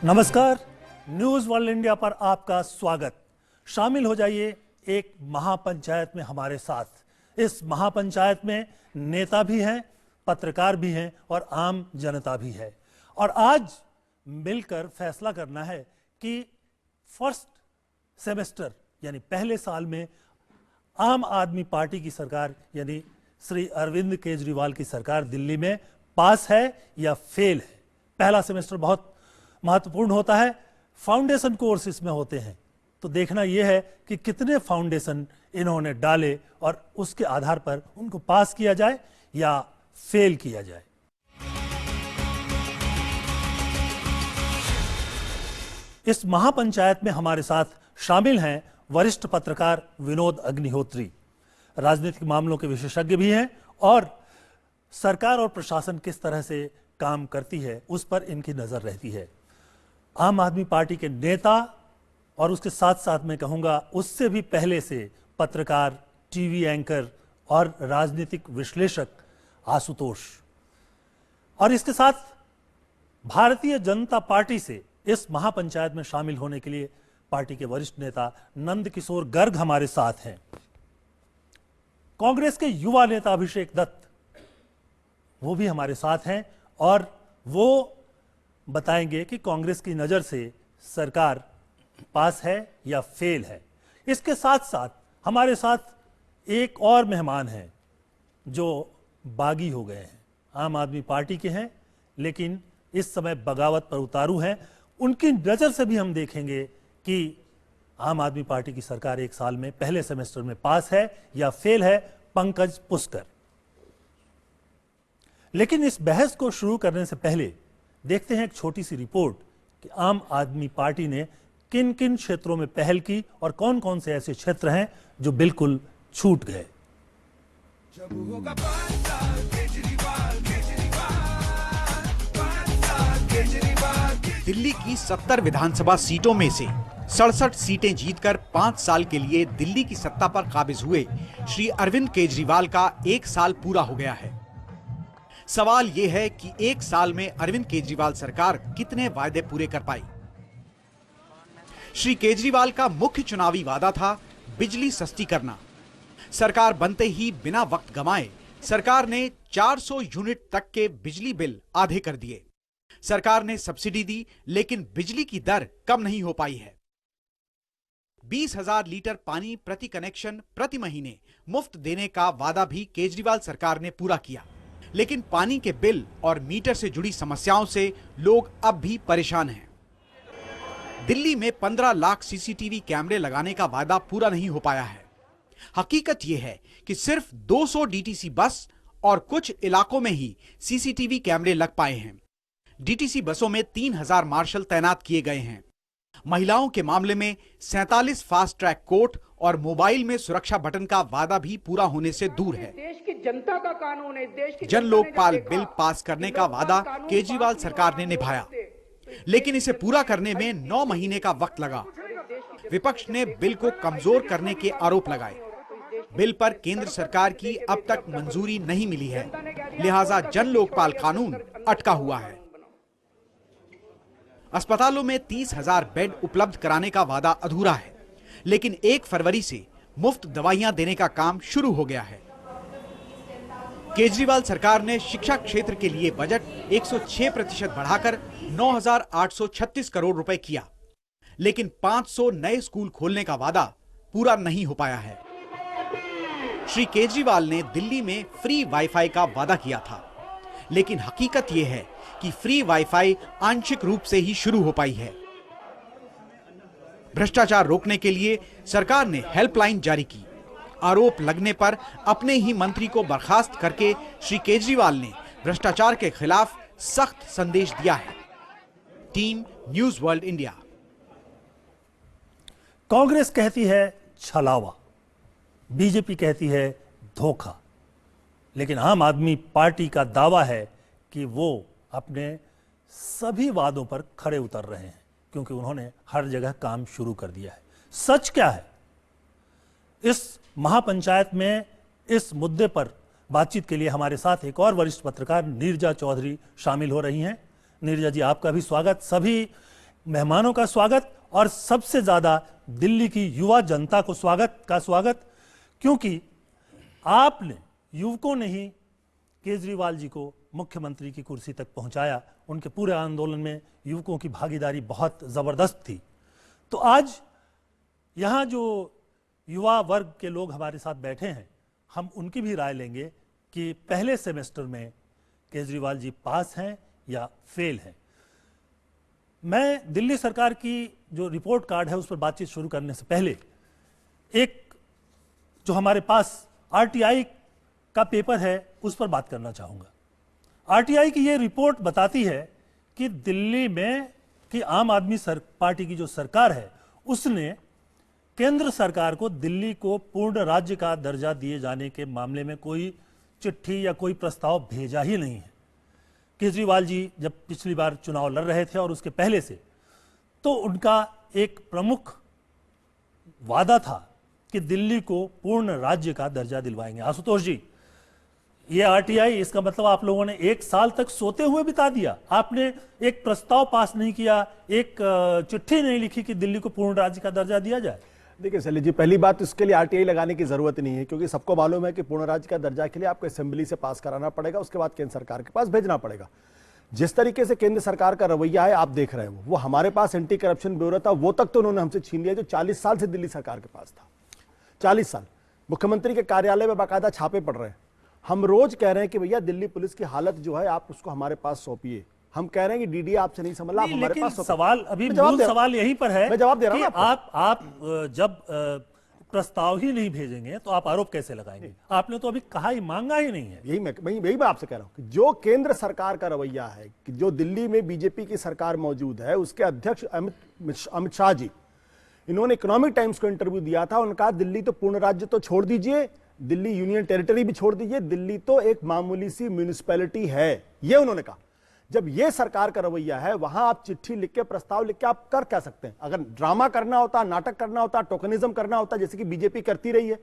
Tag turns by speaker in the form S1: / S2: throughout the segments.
S1: नमस्कार, news world India पर आपका स्वागत। शामिल हो जाइए एक महापंचायत में हमारे साथ। इस महापंचायत में नेता भी हैं, पत्रकार भी हैं और आम जनता भी है। और आज मिलकर फैसला करना है कि फर्स्ट सेमेस्टर यानी पहले साल में आम आदमी पार्टी की सरकार यानी श्री अरविंद केजरीवाल की सरकार दिल्ली में पास है या फेल है। पहला सेमेस्टर बहुत महत्वपूर्ण होता है, फाउंडेशन कोर्स इसमें होते हैं, तो देखना यह है कि कितने फाउंडेशन इन्होंने डाले और उसके आधार पर उनको पास किया जाए या फेल किया जाए। इस महापंचायत में हमारे साथ शामिल हैं वरिष्ठ पत्रकार विनोद अग्निहोत्री, राजनीतिक मामलों के विशेषज्ञ भी हैं और सरकार और प्रशासन किस तरह से काम करती है उस पर इनकी नजर रहती है। आम आदमी पार्टी के नेता और उसके साथ साथ मैं कहूंगा उससे भी पहले से पत्रकार, टीवी एंकर और राजनीतिक विश्लेषक आशुतोष, और इसके साथ भारतीय जनता पार्टी से इस महापंचायत में शामिल होने के लिए पार्टी के वरिष्ठ नेता नंद किशोर गर्ग हमारे साथ हैं। कांग्रेस के युवा नेता अभिषेक दत्त वो भी हमारे साथ हैं और वो बताएंगे कि कांग्रेस की नजर से सरकार पास है या फेल है। इसके साथ साथ हमारे साथ एक और मेहमान हैं जो बागी हो गए हैं, आम आदमी पार्टी के हैं लेकिन इस समय बगावत पर उतारू हैं। उनकी नजर से भी हम देखेंगे कि आम आदमी पार्टी की सरकार एक साल में पहले सेमेस्टर में पास है या फेल है। पंकज पुष्कर। लेकिन इस बहस को शुरू करने से पहले देखते हैं एक छोटी सी रिपोर्ट कि आम आदमी पार्टी ने किन किन क्षेत्रों में पहल की और कौन कौन से ऐसे क्षेत्र हैं जो बिल्कुल छूट गए।
S2: दिल्ली की 70 विधानसभा सीटों में से 67 सीटें जीतकर 5 साल के लिए दिल्ली की सत्ता पर काबिज हुए श्री अरविंद केजरीवाल का एक साल पूरा हो गया है। सवाल यह है कि एक साल में अरविंद केजरीवाल सरकार कितने वायदे पूरे कर पाई। श्री केजरीवाल का मुख्य चुनावी वादा था बिजली सस्ती करना। सरकार बनते ही बिना वक्त गंवाए सरकार ने 400 यूनिट तक के बिजली बिल आधे कर दिए। सरकार ने सब्सिडी दी लेकिन बिजली की दर कम नहीं हो पाई है। 20,000 लीटर पानी प्रति कनेक्शन प्रति महीने मुफ्त देने का वादा भी केजरीवाल सरकार ने पूरा किया, लेकिन पानी के बिल और मीटर से जुड़ी समस्याओं से लोग अब भी परेशान हैं। दिल्ली में 15 लाख सीसीटीवी कैमरे लगाने का वादा पूरा नहीं हो पाया है। हकीकत यह है कि सिर्फ 200 डीटीसी बस और कुछ इलाकों में ही सीसीटीवी कैमरे लग पाए हैं। डीटीसी बसों में 3,000 मार्शल तैनात किए गए हैं। महिलाओं के मामले में 47 फास्ट ट्रैक कोर्ट और मोबाइल में सुरक्षा बटन का वादा भी पूरा होने से दूर है।
S3: देश की जनता का कानून है, देश की
S2: जन लोकपाल बिल पास करने का वादा केजरीवाल सरकार ने निभाया, लेकिन इसे पूरा करने में 9 महीने का वक्त लगा। विपक्ष ने बिल को कमजोर करने के आरोप लगाए। बिल पर केंद्र सरकार की अब तक मंजूरी नहीं मिली है, लिहाजा जन लोकपाल कानून अटका हुआ है। अस्पतालों में 30,000 बेड उपलब्ध कराने का वादा अधूरा है, लेकिन 1 फरवरी से मुफ्त दवाइयां देने का काम शुरू हो गया है। केजरीवाल सरकार ने शिक्षा क्षेत्र के लिए बजट 106% बढ़ाकर 9,836 करोड़ रुपए किया, लेकिन 500 नए स्कूल खोलने का वादा पूरा नहीं हो पाया है। श्री केजरीवाल ने दिल्ली में फ्री वाईफाई का वादा किया था, लेकिन हकीकत यह है कि फ्री वाईफाई आंशिक रूप से ही शुरू हो पाई है। भ्रष्टाचार रोकने के लिए सरकार ने हेल्पलाइन जारी की। आरोप लगने पर अपने ही मंत्री को बर्खास्त करके श्री केजरीवाल ने भ्रष्टाचार के खिलाफ सख्त संदेश दिया है। Team news world India.
S1: Congress कहती है छलावा, बीजेपी कहती है धोखा, लेकिन आम आदमी पार्टी का दावा है कि वो अपने सभी वादों पर खरे उतर रहे हैं क्योंकि उन्होंने हर जगह काम शुरू कर दिया है। सच क्या है? इस महापंचायत में इस मुद्दे पर बातचीत के लिए हमारे साथ एक और वरिष्ठ पत्रकार नीरजा चौधरी शामिल हो रही हैं। नीरजा जी, आपका भी स्वागत। सभी मेहमानों का स्वागत और सबसे ज्यादा दिल्ली की युवा जनता को स्वागत, क्योंकि आपने युवकों ने ही केजरीवाल जी को मुख्यमंत्री की कुर्सी तक पहुंचाया। उनके पूरे आंदोलन में युवकों की भागीदारी बहुत जबरदस्त थी। तो आज यहां जो युवा वर्ग के लोग हमारे साथ बैठे हैं, हम उनकी भी राय लेंगे कि पहले सेमेस्टर में केजरीवाल जी पास हैं या फेल हैं। मैं दिल्ली सरकार की जो रिपोर्ट कार्ड है उस पर बातचीत शुरू करने से पहले एक जो हमारे पास आरटीआई का पेपर है उस पर बात करना चाहूंगा। आरटीआई की यह रिपोर्ट बताती है कि दिल्ली में की आम आदमी पार्टी की जो सरकार है उसने केंद्र सरकार को दिल्ली को पूर्ण राज्य का दर्जा दिए जाने के मामले में कोई चिट्ठी या कोई प्रस्ताव भेजा ही नहीं है। केजरीवाल जी जब पिछली बार चुनाव लड़ रहे थे और उसके पहले से, तो उनका एक प्रमुख वादा था कि दिल्ली को पूर्ण राज्य का दर्जा दिलवाएंगे। आशुतोष जी, ये आरटीआई, इसका मतलब आप लोगों ने 1 साल तक सोते हुए बिता दिया। आपने एक प्रस्ताव पास नहीं किया, एक चिट्ठी नहीं लिखी कि दिल्ली को पूर्ण राज्य का दर्जा दिया जाए।
S4: देखिए शैलेश जी, पहली बात तो इसके लिए आरटीआई लगाने की जरूरत नहीं है, क्योंकि सबको मालूम है कि पूर्ण राज्य का दर्जा के लिए आपको असेंबली से पास कराना पड़ेगा, उसके बाद केंद्र सरकार के पास भेजना पड़ेगा। जिस तरीके से केंद्र सरकार का रवैया है आप देख रहे हैं, वो हमारे पास एंटी करप्शन ब्यूरो था, वो तक तो उन्होंने हमसे छीन लिया जो 40 साल से दिल्ली सरकार के पास था। 40 साल मुख्यमंत्री के कार्यालय में बाकायदा छापे पड़ रहे हैं। हम रोज कह रहे हैं कि भैया दिल्ली पुलिस की हालत जो है आप उसको हमारे पास सौंपिए। हम कह रहे हैं कि डीडी आपसे नहीं संभला, आप हमारे पास
S1: सवाल अभी मूल सवाल यहीं पर है।
S4: मैं जवाब दे रहा हूं
S1: आप जब प्रस्ताव ही नहीं भेजेंगे तो आप आरोप कैसे लगाएंगे? आपने तो अभी कहा ही, मांगा ही नहीं है।
S4: यही मैं आपसे कह रहा हूं कि जो केंद्र सरकार का रवैया है कि जो दिल्ली में बीजेपी की सरकार मौजूद है, उसके अध्यक्ष अमित शाह जी, इन्होंने इकोनॉमिक टाइम्स को इंटरव्यू दिया था। उन्होंने कहा दिल्ली तो पूर्ण राज्य तो छोड़ दीजिए, दिल्ली यूनियन टेरिटरी भी छोड़ दीजिए, दिल्ली तो एक मामूली सी म्यूनिसिपैलिटी है, ये उन्होंने कहा। जब ये सरकार का रवैया है, वहां आप चिट्ठी लिख के, प्रस्ताव लिख के आप कर क्या सकते हैं? अगर ड्रामा करना होता, नाटक करना होता, टोकनिज्म करना होता, जैसे कि बीजेपी करती रही है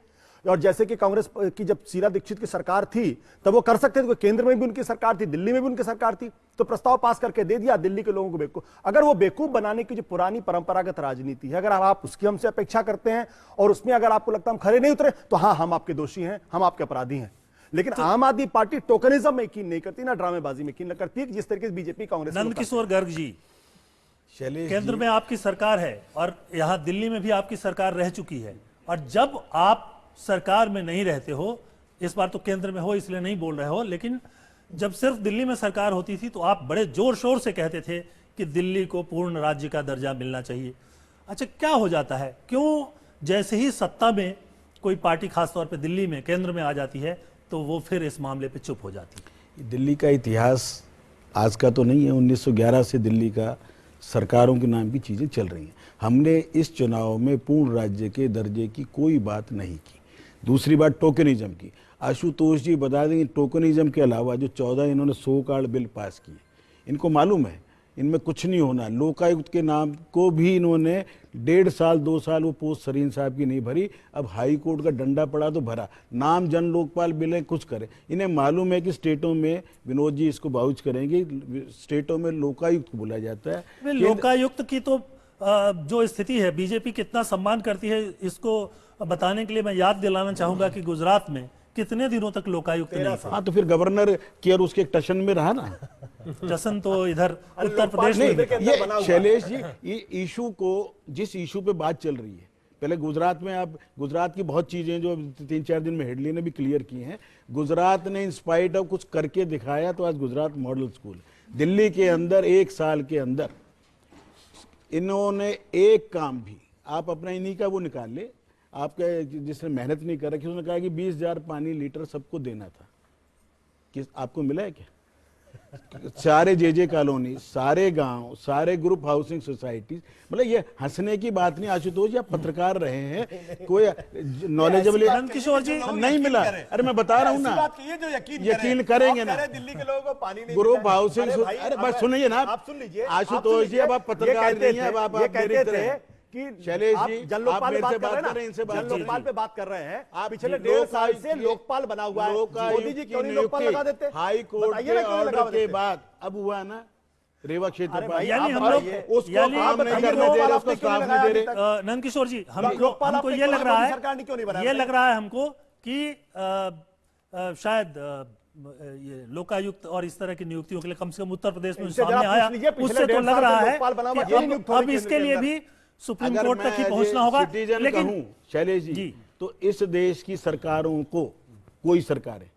S4: और जैसे कि कांग्रेस की जब शीला दीक्षित की सरकार थी तब वो कर सकते थे। केंद्र में भी उनकी सरकार थी, दिल्ली में भी उनकी सरकार थी, तो प्रस्ताव पास करके दे दिया, दिल्ली के लोगों को बेवकूफ। अगर वो बेवकूफ बनाने की जो पुरानी परंपरागत राजनीति है, अगर आप उसकी हमसे अपेक्षा करते हैं और उसमें अगर आपको लगता है हम खरे नहीं उतरे, तो हाँ, हम आपके दोषी हैं, हम आपके अपराधी हैं। लेकिन आम आदमी पार्टी टोकनिज्म में यकीन नहीं करती, ना ड्रामेबाजी में यकीन नहीं करती, जिस तरीके से बीजेपी कांग्रेस।
S1: नंदकिशोर गर्ग जी, केंद्र में आपकी सरकार है और यहां दिल्ली में भी आपकी सरकार रह चुकी है, और जब आप सरकार में नहीं रहते हो, इस बार तो केंद्र में हो इसलिए नहीं बोल रहे हो, लेकिन जब सिर्फ दिल्ली में सरकार होती थी तो आप बड़े जोर शोर से कहते थे कि दिल्ली को पूर्ण राज्य का दर्जा मिलना चाहिए। अच्छा, क्या हो जाता है, क्यों जैसे ही सत्ता में कोई पार्टी, खासतौर पे दिल्ली में, केंद्र में आ जाती है तो वो फिर इस मामले पे चुप हो जाती है?
S5: दिल्ली का इतिहास आज का तो नहीं है, 1911 से दिल्ली का सरकारों के नाम की चीज़ें चल रही हैं। हमने इस चुनाव में पूर्ण राज्य के दर्जे की कोई बात नहीं की। दूसरी बात टोकनिज्म की, आशुतोष जी बता देंगे, टोकनिज्म के अलावा जो 14 इन्होंने सो कार्ड बिल पास किए, इनको मालूम है इनमें कुछ नहीं होना। लोकायुक्त के नाम को भी इन्होंने 1.5 साल 2 साल वो पोस्ट सरीन साहब की नहीं भरी, अब हाई कोर्ट का डंडा पड़ा तो भरा। नाम जन लोकपाल बिल है, कुछ करे। इन्हें मालूम है कि स्टेटों में, विनोद जी इसको बाउच करेंगे, स्टेटों में लोकायुक्त को बुलाया जाता है।
S1: लोकायुक्त की तो जो स्थिति है, बीजेपी कितना सम्मान करती है, इसको बताने के लिए मैं याद दिलाना चाहूंगा कि गुजरात में कितने दिनों तक लोकायुक्त नहीं था।
S5: हाँ, तो फिर गवर्नर की और उसके एक टशन में रहा ना।
S1: टशन तो इधर उत्तर प्रदेश में।
S5: ये शैलेश जी, ये इशू को, जिस इशू पे बात चल रही है, पहले गुजरात में, आप गुजरात की बहुत चीजें जो 3-4 दिन में हेडली ने भी क्लियर की हैं, गुजरात ने इंस्पाइट ऑफ कुछ करके दिखाया, तो आज गुजरात मॉडल स्कूल। दिल्ली के अंदर 1 साल के अंदर इन्होंने एक काम भी, आप अपना इन्हीं का वो निकाल ले, आपके जिसने मेहनत नहीं कर रखी, उसने कहा कि 20,000 पानी लीटर सबको देना था, कि आपको मिला है क्या? सारे जेजे कॉलोनी, सारे गांव, सारे ग्रुप हाउसिंग सोसाइटीज, मतलब ये हंसने की बात नहीं। आशुतोष, आप पत्रकार रहे हैं, कोई नॉलेजेबल
S1: किशोर जी
S5: नहीं मिला। अरे मैं बता रहा हूँ ना, यकीन करेंगे ना,
S4: दिल्ली के लोगों को पानी नहीं,
S5: ग्रुप हाउसिंग। अरे बस सुनिए ना,
S4: आप सुन लीजिए
S5: आशुतोष जी, अब आप पत्रकार नहीं है, अब आप
S4: कहते थे कि
S5: शैलेश जी,
S4: जन लोकपाल
S5: आप
S4: बात
S5: मेरे से
S4: कर रहे हैं
S5: बात करें, इनसे
S4: ना,
S5: बात
S4: जन लोकपाल पे बात कर रहे हैं।
S5: आप
S4: पिछले 1.5 साल से लोकपाल बना हुआ है, मोदी जी क्यों नहीं लोकपाल लगा देते?
S5: हाई कोर्ट के ऑर्डर के बाद अब हुआ ना, रेवा क्षेत्र
S4: अरे
S5: पर।
S4: भाई,
S1: यानी
S4: आप
S1: हम लोग
S4: बताइए,
S5: उसको
S1: यानी
S5: काम नहीं
S4: बताइए,
S5: करने दे रहे,
S4: लोकपाल
S5: उसको
S4: आपने क्यों
S5: स्टाफ
S4: नहीं
S5: नहीं दे
S4: लगाया
S5: रहे।
S4: अभी
S1: नंदकिशोर जी हमको
S4: लोकपाल
S1: हमको
S4: आपने
S1: ये
S4: क्यों
S1: लग रहा
S4: मोदी
S1: है,
S4: सरकार ने क्यों नहीं बनाया?
S1: ये लग रहा है हमको कि शायद ये लोकायुक्त और इस तरह की नियुक्तियों के लिए कम से कम उत्तर प्रदेश में
S4: इनसे
S1: सामने
S4: जरा
S1: आया,
S4: पूछ लीजिए, पिछले
S1: उससे तो
S4: 1.5
S1: लग
S4: साल
S1: रहा
S4: से
S1: है
S4: लोकपाल बना हुआ
S1: कि
S4: क्यों नियुक्त हो
S1: अब
S4: रहे
S1: इसके
S4: केंद्र
S1: लिए
S4: के
S1: भी सुप्रीम
S5: अगर
S1: कोर्ट
S5: मैं
S1: तक ही
S5: as a
S1: पहुंचना होगा।
S5: सिटीजन
S1: लेकिन
S5: कहूं, शैलेश
S1: जी।
S5: जी, तो इस देश की सरकारों को, कोई सरकारें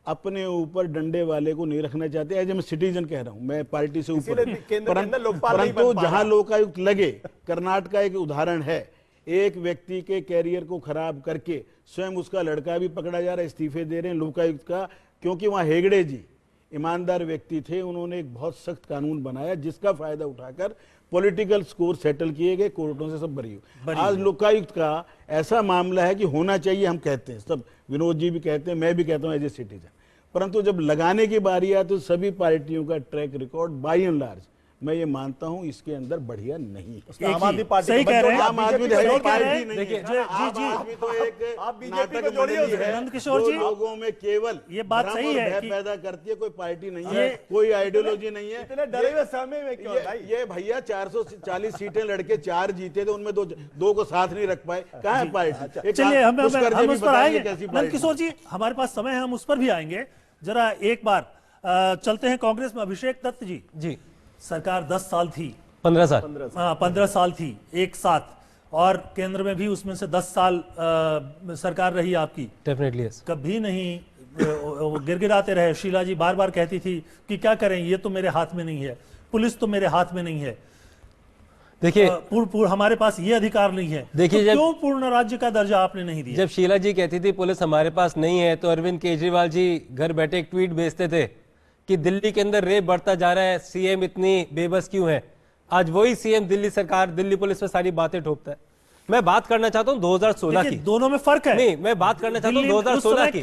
S5: अपने ऊपर डंडे वाले को नहीं रखना चाहते। एज ए मैं सिटीजन कह रहा हूं, मैं पार्टी से ऊपर
S4: इसीलिए
S5: हूं।
S4: केंद्र के अंदर लोकपाल नहीं
S5: परंतु
S4: बन पा रहा।
S5: जहां लोकायुक्त लगे, कर्नाटक एक उदाहरण है, एक व्यक्ति के कैरियर को खराब करके स्वयं उसका लड़का भी पकड़ा जा रहा है, इस्तीफे दे रहे हैं लोकायुक्त का, क्योंकि वहां हेगड़े जी ईमानदार व्यक्ति थे, उन्होंने एक बहुत सख्त कानून बनाया जिसका फायदा उठाकर पॉलिटिकल स्कोर सेटल किए गए, कोर्टों से सब बरी हुई। आज लोकायुक्त का ऐसा मामला है कि होना चाहिए, हम कहते हैं, सब विनोद जी भी कहते हैं, मैं भी कहता हूं एज ए सिटीजन, परंतु जब लगाने की बारी आती तो सभी पार्टियों का track record by and large मैं ये मानता हूं इसके अंदर बढ़िया नहीं है।
S4: आम आदमी पार्टी
S1: सही
S4: को
S1: कह रहे हैं,
S4: बंद
S5: आम आदमी
S4: बीजेपी
S5: तो
S4: को
S5: है,
S4: जोड़ के
S5: पार्टी
S4: रहे।
S5: नहीं
S1: देखिए,
S5: है।
S1: जी,
S5: आम
S1: जी।
S5: आदमी तो एक
S4: आप बीजेपी
S5: नाटक
S4: को जोड़िए
S5: मंडली
S4: उसमें।
S5: है,
S1: नंदकिशोर
S5: जो
S1: जी,
S5: लोगों में केवल
S1: ये बात
S5: भ्रम
S1: सही
S5: और
S1: है
S5: भय
S1: कि-
S5: पैदा करती है, कोई पार्टी नहीं
S1: ये-
S5: है, कोई आइडियोलॉजी नहीं है।
S4: इतने डरे हुए समय में क्यों भाई?
S5: ये भैया 440 सीटें लड़के 4 जीते थे, उनमें दो को साथ नहीं रख पाए, कहाँ है पार्टी? एक
S1: चलिए हम
S5: पुष्कर जी
S1: हम
S5: भी
S1: उस पर
S5: बताएंगे
S1: आएंगे।
S5: कैसी पार्टी।
S1: नंदकिशोर जी, हमारे पास समय है, हम उस पर भी आएंगे। जरा एक बार चलते हैं कांग्रेस में। अभिषेक दत्त जी,
S6: जी
S1: सरकार 10 साल थी,
S6: 15 साल
S1: 15 साल थी एक साथ, और केंद्र में भी उसमें से 10 साल सरकार रही आपकी,
S6: डेफिनेटली यस।
S1: कभी नहीं वो गिड़गिड़ाते रहे। शीला जी बार बार कहती थी कि क्या करें, ये तो मेरे हाथ में नहीं है, पुलिस तो मेरे हाथ में नहीं है,
S6: देखिए
S1: हमारे पास ये अधिकार नहीं है।
S6: देखिए,
S1: तो
S6: जब-
S1: क्यों पूर्ण राज्य का दर्जा आपने नहीं दिया?
S6: जब शीला जी कहती थी पुलिस हमारे पास नहीं है, तो अरविंद केजरीवाल जी घर बैठे एक ट्वीट भेजते थे कि दिल्ली के अंदर रेप बढ़ता जा रहा है, सीएम इतनी बेबस क्यों है। आज वही सीएम दिल्ली सरकार, दिल्ली पुलिस पे सारी बातें ठोकता है। मैं बात करना चाहता हूं 2016 की।
S1: देखिए, दोनों में फर्क है।
S6: नहीं, मैं बात करना चाहता हूं
S1: दिल्ली- उस
S6: 2016
S1: समय
S6: की।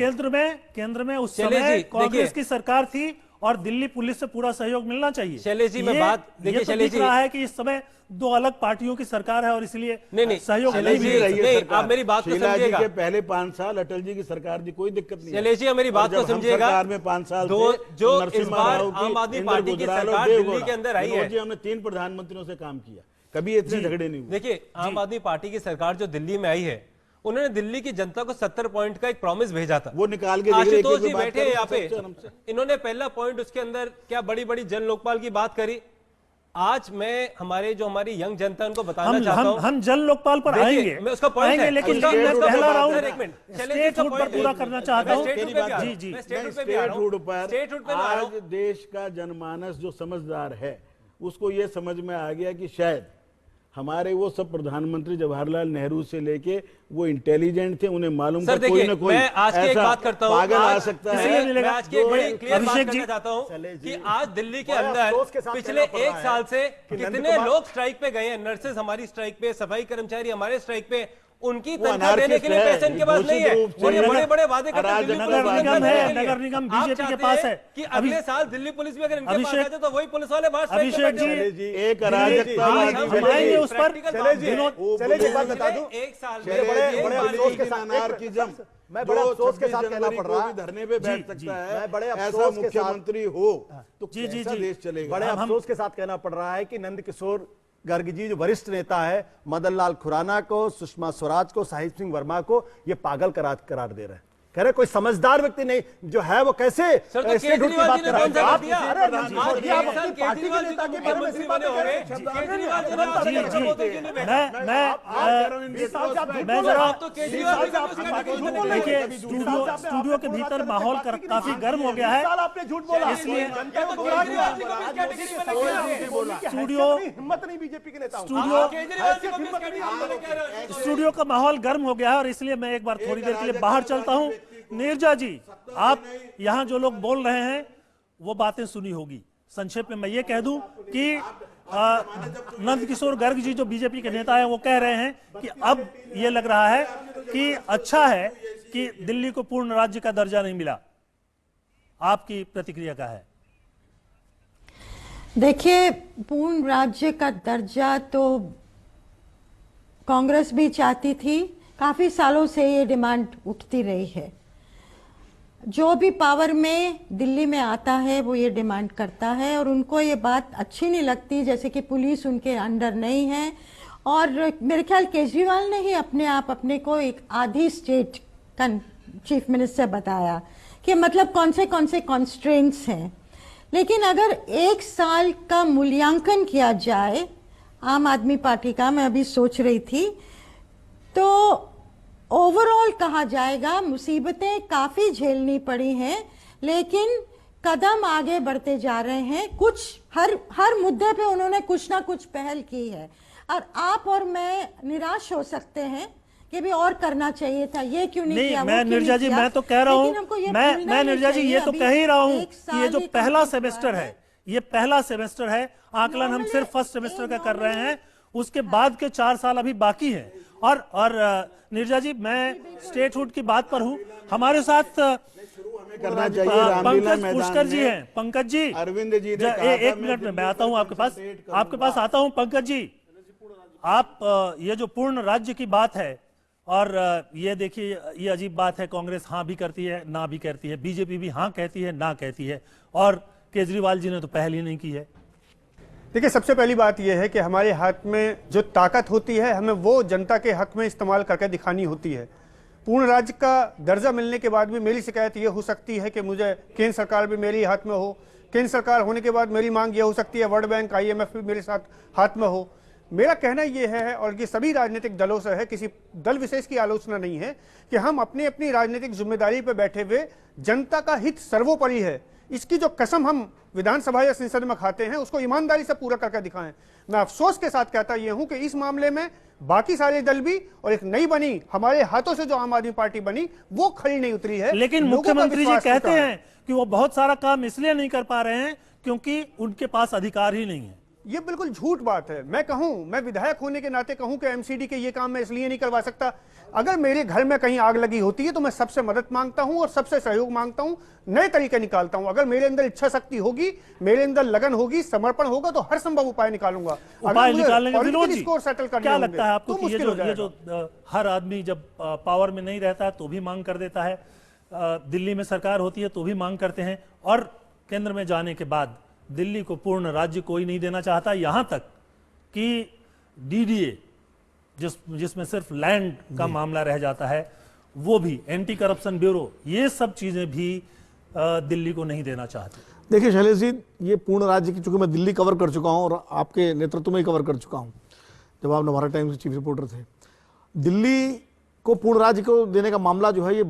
S1: केंद्र में उस
S6: शैलेश
S1: समय
S6: जी,
S1: कांग्रेस
S6: देखिए-
S1: की सरकार थी और दिल्ली पुलिस से पूरा सहयोग मिलना चाहिए।
S6: शैलेश जी, मैं
S1: ये-
S6: बात- देखिए,
S1: ये तो
S6: शैलेश
S1: दिख
S6: जी-
S1: रहा है कि इस समय दो अलग पार्टियों की सरकार है और इसलिए
S6: नहीं,
S1: सहयोग
S6: शैलेश
S1: नहीं
S6: जी,
S1: मिल रहा है।
S5: रही है
S6: नहीं,
S5: सरकार।
S6: आप मेरी बात को
S5: शीला जी
S6: समझिएगा।
S5: के पहले 5 साल अटल जी की सरकार थी, कोई दिक्कत नहीं है।
S6: शैलेश जी, मेरी बात
S5: और
S6: को
S5: जब हम
S6: समझिएगा।
S5: सरकार में 5 साल
S6: जो
S5: थे,
S6: जो
S5: तो
S6: इस
S5: नरसिम्हा
S6: बार
S5: राव की,
S6: आम आदमी
S5: इंद्र
S6: पार्टी की
S5: गुजराल और
S6: सरकार
S5: देवगौड़ा।
S6: दिल्ली के अंदर आई
S5: विनोद
S6: है।
S5: जी, हमने 3 प्रधानमंत्रियों से काम किया, कभी इतने झगड़े नहीं हुए।
S6: देखिए, आम आदमी पार्टी की सरकार जो दिल्ली में आई है, उन्होंने दिल्ली की जनता को 70 पॉइंट का एक प्रॉमिस भेजा था।
S5: वो निकाल के देखिए,
S6: आशुतोष
S5: एक-एक
S6: जी
S5: बात
S6: बैठे
S5: करो,
S6: हैं यहाँ पे,
S5: सबसे आराम से।
S6: इन्होंने पहला पॉइंट उसके अंदर क्या बड़ी बड़ी जन लोकपाल की बात करी। आज मैं हमारी यंग जनता उनको बताना चाहता हूँ,
S1: हम जल लोकपाल पर
S6: देखिए,
S1: आएंगे,
S6: मैं उसका point
S1: आएंगे,
S6: है।
S1: लेकिन
S6: उसका-
S1: मैं
S6: उसका
S1: पहला
S6: point
S1: राउंड
S6: है, एक मिनट। शैलेश जी,
S1: स्टेट
S6: उसका
S1: रूट पर
S6: point
S1: पूरा
S6: है।
S1: करना चाहता हूँ।
S6: मैं स्टेट रूट पे भी आ रहा
S1: जी
S6: हूँ।
S1: जी
S6: मैं स्टेट रूट पे भी आ
S5: स्टेट
S6: रहा हूँ।
S5: रूट पर
S6: स्टेट रूट पे मैं आ रहा
S5: आज
S6: हूँ।
S5: देश का जनमानस जो समझदार है, उसको ये समझ में आ गया कि शायद हमारे वो सब प्रधानमंत्री जवाहरलाल नेहरू से लेके वो इंटेलिजेंट थे, उन्हें मालूम
S6: सर
S5: था कोई
S6: देखिए,
S5: ना कोई
S6: मैं आज की एक
S5: ऐसा
S6: बात करता हूँ।
S5: पागल आ
S6: आज-
S5: सकता
S6: मैं-
S5: है।
S6: मैं आज की एक बड़ी क्लियर बात
S1: अभिषेक जी,
S6: करना चाहता हूँ
S4: शैलेश जी,
S6: कि आज दिल्ली के
S4: बड़े
S6: अंदर
S4: अफसोस के साथ
S6: पिछले
S4: कहना पड़
S6: एक
S4: रहा
S6: साल
S4: है
S6: से
S4: कि
S6: कितने
S4: नंदकुमार-
S6: लोग स्ट्राइक पे गए हैं। नर्सेज हमारी स्ट्राइक पे, सफाई कर्मचारी हमारे स्ट्राइक पे, उनकी
S5: वो
S6: तनख्वाह देने
S5: अनार्किस्ट
S6: के लिए
S5: है,
S6: पैसे इनके पास नहीं है।
S5: घोषित रूप
S6: और ये
S5: से
S6: बड़े बड़े वादे करते हैं
S5: अराजक
S6: दिल्ली
S1: नगर
S6: पुलिस को
S1: निगम
S6: तनख्वाह
S1: है,
S6: देने के लिए।
S1: नगर निगम
S6: आप
S1: बीजेपी के
S6: चाहते
S1: पास
S6: हैं
S1: है।
S6: कि अगले साल दिल्ली पुलिस भी अगर इनके पास
S1: अभिषेक-
S6: आ जाए तो वही पुलिस वाले बाहर स्ट्राइक पे
S1: अभिषेक
S6: बैठे हुए हैं।
S1: जी,
S5: एक अराजकता
S6: हम
S1: आएंगे उस पर।
S6: प्रैक्टिकल
S1: विनोद,
S4: चले जी, एक बात बता दूं,
S6: एक साल
S5: चले,
S6: में
S4: बड़े- बड़े अफसोस के
S5: लेकिन
S4: साथ-
S5: अनार्किज्म
S4: मैं बड़े
S5: जो
S4: अफसोस के साथ
S5: 26
S4: कहना
S5: जनवरी
S4: पड़
S5: को
S4: रहा
S5: भी धरने पे बैठ
S1: जी,
S5: सकता है,
S4: मैं बड़े
S5: ऐसा
S4: अफसोस के साथ-
S5: मुख्यमंत्री हो तो
S1: जी, जी,
S5: कैसा
S1: जी।
S5: देश चलेगा।
S4: बड़े अफसोस के साथ कहना पड़ रहा है कि नंद किशोर गर्ग जी जो वरिष्ठ नेता है, मदन लाल खुराना को, सुषमा स्वराज को, साहिब सिंह वर्मा को ये पागल करार दे रहे हैं। कह रहे कोई समझदार व्यक्ति नहीं जो है वो कैसे
S6: सर, तो
S4: स्टेट रूट की
S6: केजरीवाल
S4: बात
S6: जी
S4: कर
S6: ने
S4: रहे
S6: कौन सा
S4: हैं?
S6: कर
S4: आप
S6: दिया?
S4: अरे
S6: आज
S4: नंद
S6: एक
S4: किशोर जी, आप
S6: साल
S4: अपनी पार्टी के
S6: केजरीवाल जी
S4: नेता
S6: तो
S4: के बारे में
S6: मुख्यमंत्री
S4: ऐसी बातें
S6: बने
S4: कर रहे
S6: होंगे।
S4: हैं।
S6: केजरीवाल जी ने आज
S1: जी,
S6: तक
S1: जी।
S6: वोटों के लिए बैठा।
S1: मैं जरा
S6: आप तो केजरीवाल जी का उसका भी झूठ बोल रहे हैं।
S1: देखिए, स्टूडियो के भीतर माहौल काफी गर्म हो गया है,
S4: आपने झूठ बोला,
S1: इसलिए
S4: जनता को
S6: केजरीवाल
S4: गुमराह
S6: जी को भी इस
S4: किया।
S6: कैटेगरी में लग गया है।
S1: स्टूडियो-
S4: हिम्मत नहीं बीजेपी के नेताओं की।
S1: स्टूडियो-
S6: केजरीवाल जी को भी इस कैटेगरी में लग गया है।
S1: स्टूडियो का माहौल गर्म हो गया है और इसलिए मैं एक बार थोड़ी देर के लिए बाहर चलता हूं। नीरजा जी, आप यहां जो लोग बोल रहे हैं वो बातें सुनी होगी। संक्षेप में मैं ये कह दूं कि नंद किशोर गर्ग जी जो बीजेपी के नेता हैं वो कह रहे हैं कि अब ये लग रहा है कि अच्छा है कि दिल्ली को पूर्ण राज्य का दर्जा नहीं मिला। आपकी प्रतिक्रिया क्या है?
S7: देखिए, पूर्ण राज्य का दर्जा तो कांग्रेस भी चाहती थी, काफी सालों से ये डिमांड उठती रही है। जो भी पावर में दिल्ली में आता है वो ये डिमांड करता है, और उनको ये बात अच्छी नहीं लगती जैसे कि पुलिस उनके अंडर नहीं है। और मेरे ख्याल केजरीवाल ने ही अपने को एक आधी स्टेट का चीफ मिनिस्टर बताया कि मतलब कौन से कॉन्स्ट्रेंट्स हैं। लेकिन अगर एक साल का मूल्यांकन किया जाए आम आदमी पार्टी का, मैं अभी सोच रही थी, तो ओवरऑल कहा जाएगा मुसीबतें काफ़ी झेलनी पड़ी हैं, लेकिन कदम आगे बढ़ते जा रहे हैं। कुछ हर मुद्दे पे उन्होंने कुछ ना कुछ पहल की है, और आप और मैं निराश हो सकते हैं कि भी और करना चाहिए था, ये क्यों नहीं किया,
S1: मैं निर्जा जी, मैं तो कह रहा हूँ, मैं निर्जा जी ये तो कह ही रहा हूँ कि ये जो पहला सेमेस्टर है, ये पहला सेमेस्टर है, आकलन हम सिर्फ फर्स्ट सेमेस्टर का कर रहे हैं, उसके बाद के 4 साल अभी बाकी हैं। और निर्जा जी, मैं स्टेटहुड की बात पर हूँ, हमारे साथ
S5: करना चाहिए रामलीला
S1: पंकज
S5: मैदान
S1: पुष्कर जी
S5: में।
S1: हैं। पंकज जी,
S5: अरविंद जी ने कहा
S1: एक मिनट में मैं आता हूँ आपके पास आता हूँ। पंकज जी, आप ये जो पूर्ण राज्य की बात है, और ये देखिए, ये अजीब बात है, कांग्रेस हाँ भी करती है ना भी करती है, बीजेपी भी हाँ कहती है ना कहती है, और केजरीवाल जी ने तो पहल ही नहीं की है।
S8: देखिए, सबसे पहली बात यह है कि हमारे हाथ में जो ताकत होती है हमें वो जनता के हक में इस्तेमाल करके दिखानी होती है। पूर्ण राज्य का दर्जा मिलने के बाद भी मेरी शिकायत ये हो सकती है कि मुझे केंद्र सरकार भी मेरे हाथ में हो, केंद्र सरकार होने के बाद मेरी मांग ये हो सकती है वर्ल्ड बैंक IMF भी मेरे साथ हाथ में हो। मेरा कहना ये है, और ये सभी राजनीतिक दलों से है, किसी दल विशेष की आलोचना नहीं है, कि हम अपनी अपनी राजनीतिक जिम्मेदारी पर बैठे हुए जनता का हित सर्वोपरि है, इसकी जो कसम हम विधानसभा या संसद में खाते हैं उसको ईमानदारी से पूरा करके दिखाएं। मैं अफसोस के साथ कहता यह हूं कि इस मामले में बाकी सारे दल भी, और एक नई बनी हमारे हाथों से जो आम आदमी पार्टी बनी, वो खड़ी नहीं उतरी है।
S1: लेकिन मुख्यमंत्री जी कहते हैं कि वो बहुत सारा काम इसलिए नहीं कर पा रहे हैं क्योंकि उनके पास अधिकार ही नहीं है।
S8: ये बिल्कुल झूठ बात है। मैं कहूं, मैं विधायक होने के नाते कहूं कि MCD के ये काम मैं इसलिए नहीं करवा सकता, अगर मेरे घर में कहीं आग लगी होती है तो मैं सबसे मदद मांगता हूं और सबसे सहयोग मांगता हूं, नए तरीके निकालता हूं। अगर मेरे अंदर इच्छा शक्ति होगी, मेरे अंदर लगन होगी, समर्पण होगा, तो हर संभव उपाय निकालूंगा।
S1: उपाय निकालने का विनोद जी,
S8: स्कोर सेटल करने
S1: क्या लगता है आपको
S8: तो
S1: कि ये जो हर आदमी जब पावर में नहीं रहता है तो भी मांग कर देता है, दिल्ली में सरकार होती है तो भी मांग करते हैं, और केंद्र में जाने के बाद दिल्ली को पूर्ण राज्य कोई नहीं देना चाहता, यहां तक कि DDA जिसमें सिर्फ लैंड का मामला रह जाता है, वो भी एंटी करप्शन ब्यूरो, ये सब चीजें भी दिल्ली को नहीं देना चाहते।
S5: देखिए शैलेश जी, ये पूर्ण राज्य की, चूंकि मैं दिल्ली कवर कर चुका हूं और आपके नेतृत्व में ही कवर कर चुका हूं जब आप नवभारत टाइम्स के चीफ रिपोर्टर थे, दिल्ली को पूर्ण राज्य को देने का मामला जो है ये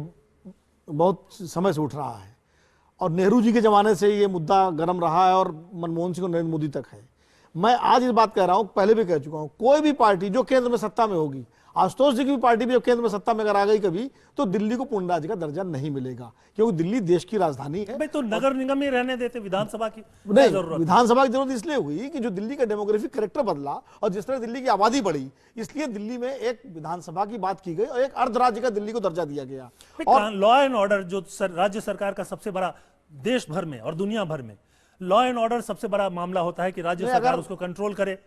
S5: बहुत समय से उठ रहा है, और नेहरू जी के ज़माने से ये मुद्दा गर्म रहा है, और मनमोहन सिंह और नरेंद्र मोदी तक है। मैं आज इस बात कह रहा हूं, पहले भी कह चुका हूं, कोई भी पार्टी जो केंद्र में सत्ता में होगी, आशुतोष जी की भी पार्टी भी जब केंद्र में सत्ता में अगर आ गई कभी, तो दिल्ली को पूर्ण राज्य का दर्जा नहीं मिलेगा, क्योंकि दिल्ली देश की राजधानी है।
S1: भाई तो नगर निगम ही रहने देते, विधानसभा की
S5: नहीं,
S1: जरूरत?
S5: विधानसभा की जरूरत इसलिए हुई कि जो दिल्ली का डेमोग्राफिक कैरेक्टर बदला और जिस तरह दिल्ली की आबादी बढ़ी, इसलिए दिल्ली में एक विधानसभा की बात की गई और एक अर्ध राज्य का दिल्ली को दर्जा दिया गया।
S1: और लॉ एंड ऑर्डर जो राज्य सरकार का सबसे बड़ा, देश भर में और दुनिया भर में लॉ एंड ऑर्डर सबसे बड़ा मामला होता है कि राज्य सरकार उसको कंट्रोल करे,